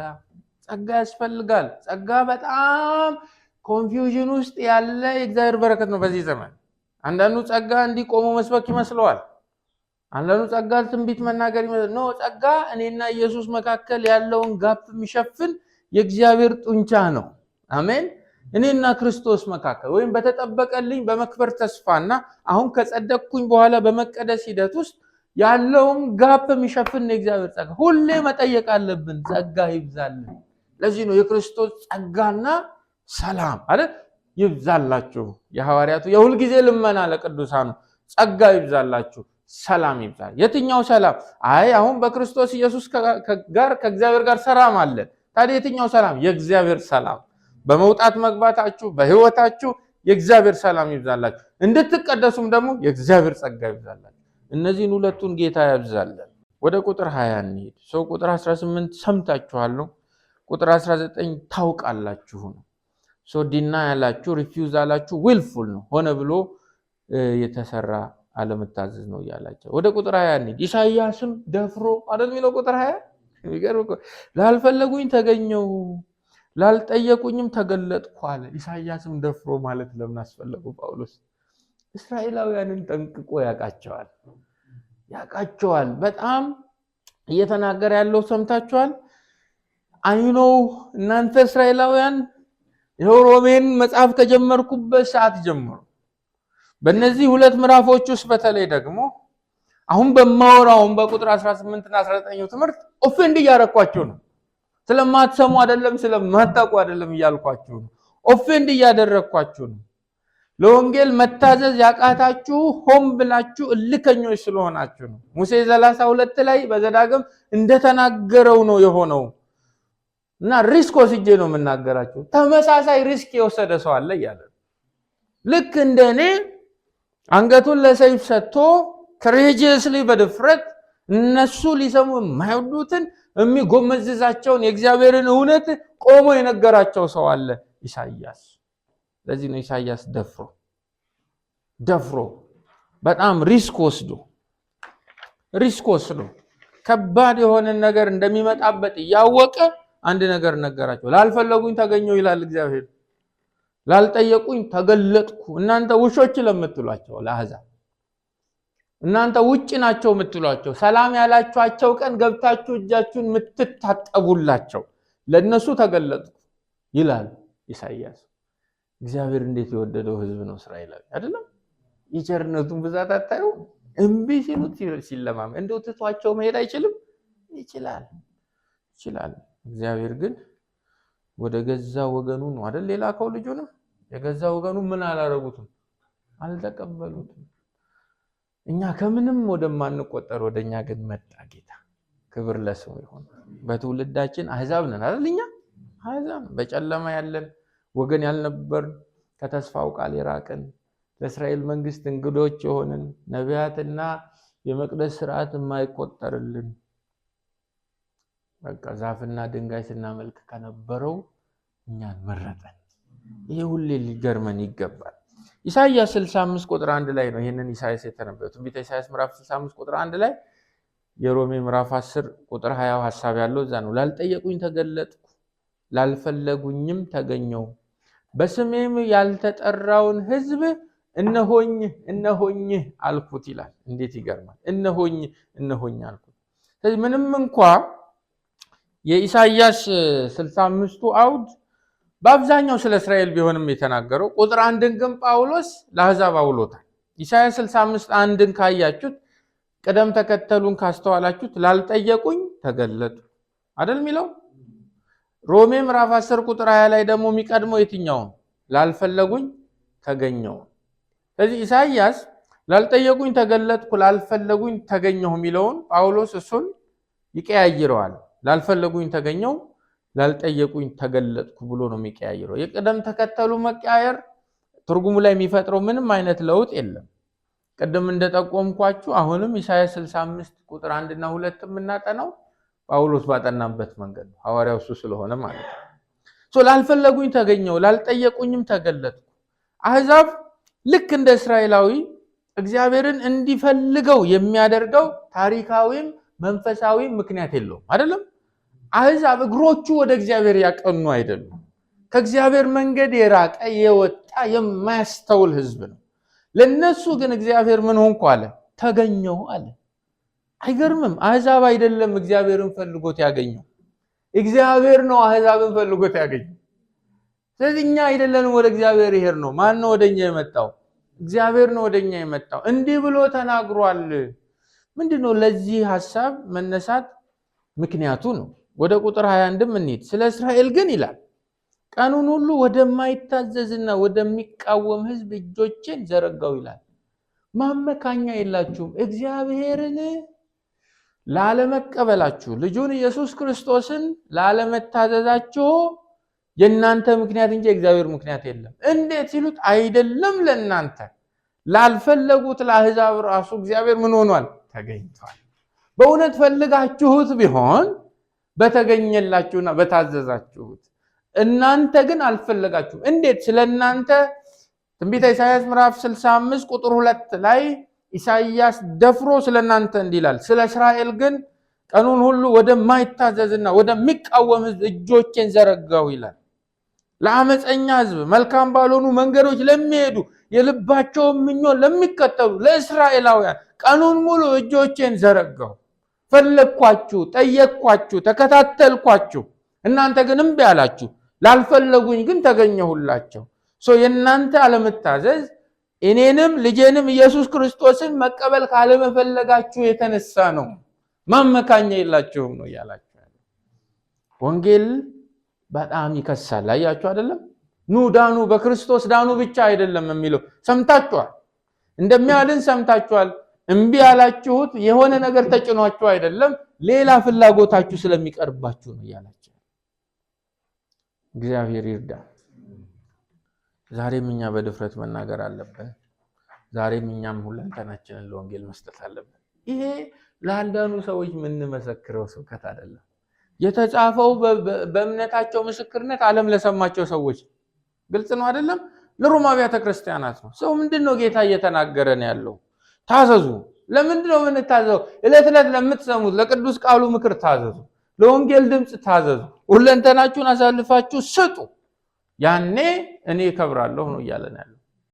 ጸጋ ያስፈልጋል። ጸጋ በጣም ኮንፊውዥን ውስጥ ያለ የእግዚአብሔር በረከት ነው በዚህ ዘመን። አንዳንዱ ጸጋ እንዲቆሙ መስበክ ይመስለዋል። አንዳንዱ ጸጋ ትንቢት መናገር ይመስል ነው። ጸጋ እኔና ኢየሱስ መካከል ያለውን ጋፕ የሚሸፍን የእግዚአብሔር ጡንቻ ነው። አሜን። እኔና ክርስቶስ መካከል ወይም በተጠበቀልኝ በመክበር ተስፋና አሁን ከጸደቅኩኝ በኋላ በመቀደስ ሂደት ውስጥ ያለውን ጋፕ የሚሸፍን የእግዚአብሔር ጸጋ ሁሌ መጠየቅ አለብን። ጸጋ ይብዛልን። ለዚህ ነው የክርስቶስ ጸጋና ሰላም አይደል ይብዛላችሁ። የሐዋርያቱ የሁል ጊዜ ልመና ለቅዱሳኑ ጸጋ ይብዛላችሁ፣ ሰላም ይብዛል። የትኛው ሰላም? አይ አሁን በክርስቶስ ኢየሱስ ጋር ከእግዚአብሔር ጋር ሰላም አለ። ታዲያ የትኛው ሰላም? የእግዚአብሔር ሰላም። በመውጣት መግባታችሁ በህይወታችሁ የእግዚአብሔር ሰላም ይብዛላችሁ። እንድትቀደሱም ደግሞ የእግዚአብሔር ጸጋ ይብዛላችሁ። እነዚህን ሁለቱን ጌታ ያብዛልን። ወደ ቁጥር 20 እንሂድ። ሰው ቁጥር 18 ሰምታችኋል ነው። ቁጥር 19 ታውቃላችሁ ነው። ሶ ዲና ያላችሁ ሪፊውዝ አላችሁ ዊልፉል ነው፣ ሆነ ብሎ የተሰራ አለመታዘዝ ነው ያላችሁ። ወደ ቁጥር 20 እንሂድ። ኢሳይያስም ደፍሮ አይደል የሚለው ቁጥር 20 የሚገርም እኮ ላልፈለጉኝ ተገኘው ላልጠየቁኝም ተገለጥኩ አለ። ኢሳይያስም ደፍሮ ማለት ለምን አስፈለጉ? ጳውሎስ እስራኤላውያንን ጠንቅቆ ያቃቸዋል። በጣም እየተናገረ ያለው ሰምታችኋል። አይኖ እናንተ እስራኤላውያን የሮሜን መጽሐፍ ከጀመርኩበት ሰዓት ጀምሮ በእነዚህ ሁለት ምዕራፎች ውስጥ በተለይ ደግሞ አሁን በማወራውን በቁጥር 18 እና 19 ትምህርት ኦፌንድ እያረኳችሁ ነው። ስለማትሰሙ አይደለም ስለማታውቁ አይደለም እያልኳችሁ ነው። ኦፌንድ እያደረኳችሁ ነው። ለወንጌል መታዘዝ ያቃታችሁ ሆም ብላችሁ እልከኞች ስለሆናችሁ ነው። ሙሴ 32 ላይ በዘዳግም እንደተናገረው ነው የሆነው እና ሪስክ ወስጄ ነው የምናገራችሁ። ተመሳሳይ ሪስክ የወሰደ ሰው አለ እያለ ልክ እንደኔ አንገቱን ለሰይፍ ሰጥቶ ኮሬጂየስሊ በድፍረት እነሱ ሊሰሙ የማይወዱትን የሚጎመዝዛቸውን የእግዚአብሔርን እውነት ቆሞ የነገራቸው ሰው አለ ኢሳይያስ። ለዚህ ነው ኢሳይያስ ደፍሮ በጣም ሪስክ ወስዶ ከባድ የሆነ ነገር እንደሚመጣበት እያወቀ አንድ ነገር ነገራቸው። ላልፈለጉኝ ተገኘው ይላል እግዚአብሔር፣ ላልጠየቁኝ ተገለጥኩ። እናንተ ውሾች ለምትሏቸው ለአሕዛብ፣ እናንተ ውጭ ናቸው የምትሏቸው፣ ሰላም ያላችኋቸው ቀን ገብታችሁ እጃችሁን የምትታጠቡላቸው ለነሱ ተገለጥኩ ይላል ኢሳይያስ። እግዚአብሔር እንዴት የወደደው ህዝብ ነው እስራኤላዊ አይደለም? የቸርነቱን ብዛት አታዩ? እምቢ ሲሉት ሲለማም እንደው ትቷቸው መሄድ አይችልም? ይችላል። እግዚአብሔር ግን ወደ ገዛ ወገኑ ነው አይደል ሌላ ከው ልጁንም የገዛ ወገኑ ምን አላረጉትም? አልተቀበሉትም። እኛ ከምንም ወደማንቆጠር ወደኛ ግን መጣ ጌታ። ክብር ለስሙ ይሁን። በትውልዳችን አሕዛብ ነን አይደል? እኛ አሕዛብ በጨለማ ያለን ወገን ያልነበርን ከተስፋው ቃል የራቅን ለእስራኤል መንግስት እንግዶች የሆንን ነቢያትና የመቅደስ ስርዓት የማይቆጠርልን በቃ ዛፍና ድንጋይ ስናመልክ ከነበረው እኛን መረጠን። ይሄ ሁሌ ሊገርመን ይገባል። ኢሳይያስ 65 ቁጥር 1 ላይ ነው ይሄንን ኢሳይያስ የተነበየው። ትንቢተ ኢሳይያስ ምዕራፍ 65 ቁጥር 1 ላይ የሮሜ ምዕራፍ 10 ቁጥር 20 ሐሳብ ያለው እዛ ነው። ላልጠየቁኝ ተገለጥኩ ላልፈለጉኝም ተገኘው፣ በስሜም ያልተጠራውን ህዝብ እነሆኝ አልኩት ይላል። እንዴት ይገርማል! እነሆኝ አልኩት። ስለዚህ ምንም እንኳ የኢሳይያስ 65ቱ አውድ በአብዛኛው ስለ እስራኤል ቢሆንም የተናገረው ቁጥር 1ን ግን ጳውሎስ ለአሕዛብ አውሎታል። ኢሳይያስ 65 1ን ካያችሁት ቅደም ተከተሉን ካስተዋላችሁት ላልጠየቁኝ ተገለጡ አይደል የሚለው። ሮሜ ምዕራፍ 10 ቁጥር 20 ላይ ደግሞ የሚቀድመው የትኛው? ላልፈለጉኝ ተገኘው። ስለዚህ ኢሳይያስ ላልጠየቁኝ ተገለጥኩ ላልፈለጉኝ ተገኘው የሚለውን ጳውሎስ እሱን ይቀያይረዋል። ላልፈለጉኝ ተገኘው ላልጠየቁኝ ተገለጥኩ ብሎ ነው የሚቀያይረው። የቅደም ተከተሉ መቀያየር ትርጉሙ ላይ የሚፈጥረው ምንም አይነት ለውጥ የለም። ቅድም እንደጠቆምኳችሁ አሁንም ኢሳይያስ 65 ቁጥር 1 እና 2 የምናጠናው ጳውሎስ ባጠናበት መንገድ ነው። ሐዋርያው እሱ ስለሆነ ማለት ነው። ላልፈለጉኝ ተገኘው፣ ላልጠየቁኝም ተገለጥኩ። አሕዛብ ልክ እንደ እስራኤላዊ እግዚአብሔርን እንዲፈልገው የሚያደርገው ታሪካዊም መንፈሳዊም ምክንያት የለውም አይደለም። አሕዛብ እግሮቹ ወደ እግዚአብሔር ያቀኑ አይደሉም። ከእግዚአብሔር መንገድ የራቀ የወጣ የማያስተውል ሕዝብ ነው። ለነሱ ግን እግዚአብሔር ምን ሆንኩ አለ? ተገኘው አለ። አይገርምም? አሕዛብ አይደለም እግዚአብሔርን ፈልጎት ያገኘው፣ እግዚአብሔር ነው አሕዛብን ፈልጎት ያገኘው። ስለዚህ እኛ አይደለንም ወደ እግዚአብሔር ይሄር ነው። ማን ነው ወደኛ የመጣው? እግዚአብሔር ነው ወደኛ የመጣው። እንዲህ ብሎ ተናግሯል። ምንድነው ለዚህ ሐሳብ መነሳት ምክንያቱ ነው? ወደ ቁጥር 21 እንሂድ። ስለ እስራኤል ግን ይላል ቀኑን ሁሉ ወደማይታዘዝና ወደሚቃወም ሕዝብ እጆቼን ዘረጋው ይላል። ማመካኛ የላችሁም። እግዚአብሔርን ላለመቀበላችሁ፣ ልጁን ኢየሱስ ክርስቶስን ላለመታዘዛችሁ የእናንተ ምክንያት እንጂ እግዚአብሔር ምክንያት የለም። እንዴት ሲሉት አይደለም ለእናንተ ላልፈለጉት ለአሕዛብ ራሱ እግዚአብሔር ምን ሆኗል? ተገኝቷል። በእውነት ፈልጋችሁት ቢሆን በተገኘላችሁና በታዘዛችሁት። እናንተ ግን አልፈለጋችሁም። እንዴት? ስለ እናንተ ትንቢተ ኢሳይያስ ምዕራፍ 65 ቁጥር 2 ላይ ኢሳይያስ ደፍሮ ስለ እናንተ እንዲህ ይላል፣ ስለ እስራኤል ግን ቀኑን ሁሉ ወደማይታዘዝና ወደሚቃወም ሕዝብ እጆቼን ዘረጋው ይላል። ለአመፀኛ ሕዝብ፣ መልካም ባልሆኑ መንገዶች ለሚሄዱ፣ የልባቸውን ምኞት ለሚከተሉ ለእስራኤላውያን ቀኑን ሙሉ እጆቼን ዘረጋው። ፈለግኳችሁ፣ ጠየቅኳችሁ፣ ተከታተልኳችሁ። እናንተ ግን እምቢ አላችሁ። ላልፈለጉኝ ግን ተገኘሁላቸው። የእናንተ አለመታዘዝ እኔንም ልጄንም ኢየሱስ ክርስቶስን መቀበል ካለመፈለጋችሁ የተነሳ ነው። ማመካኛ የላችሁም ነው እያላችሁ ያለው። ወንጌል በጣም ይከሳል። አያችሁ አይደለም? ኑ ዳኑ፣ በክርስቶስ ዳኑ ብቻ አይደለም የሚለው። ሰምታችኋል፣ እንደሚያድን ሰምታችኋል። እምቢ ያላችሁት የሆነ ነገር ተጭኗችሁ አይደለም፣ ሌላ ፍላጎታችሁ ስለሚቀርባችሁ ነው እያላችሁ። እግዚአብሔር ይርዳ። ዛሬም እኛ በድፍረት መናገር አለብን። ዛሬም እኛም ሁለንተናችንን ለወንጌል መስጠት አለብን። ይሄ ለአንዳንዱ ሰዎች የምንመሰክረው ስብከት አይደለም። የተጻፈው በእምነታቸው ምስክርነት ዓለም ለሰማቸው ሰዎች ግልጽ ነው አይደለም? ለሮማ አብያተ ክርስቲያናት ነው። ሰው ምንድነው ጌታ እየተናገረን ያለው? ታዘዙ። ለምንድነው የምንታዘዘው? ዕለት ዕለት ለምትሰሙት ለቅዱስ ቃሉ ምክር ታዘዙ። ለወንጌል ድምፅ ታዘዙ። ሁለንተናችሁን አሳልፋችሁ ስጡ። ያኔ እኔ እከብራለሁ ነው እያለን ያለው።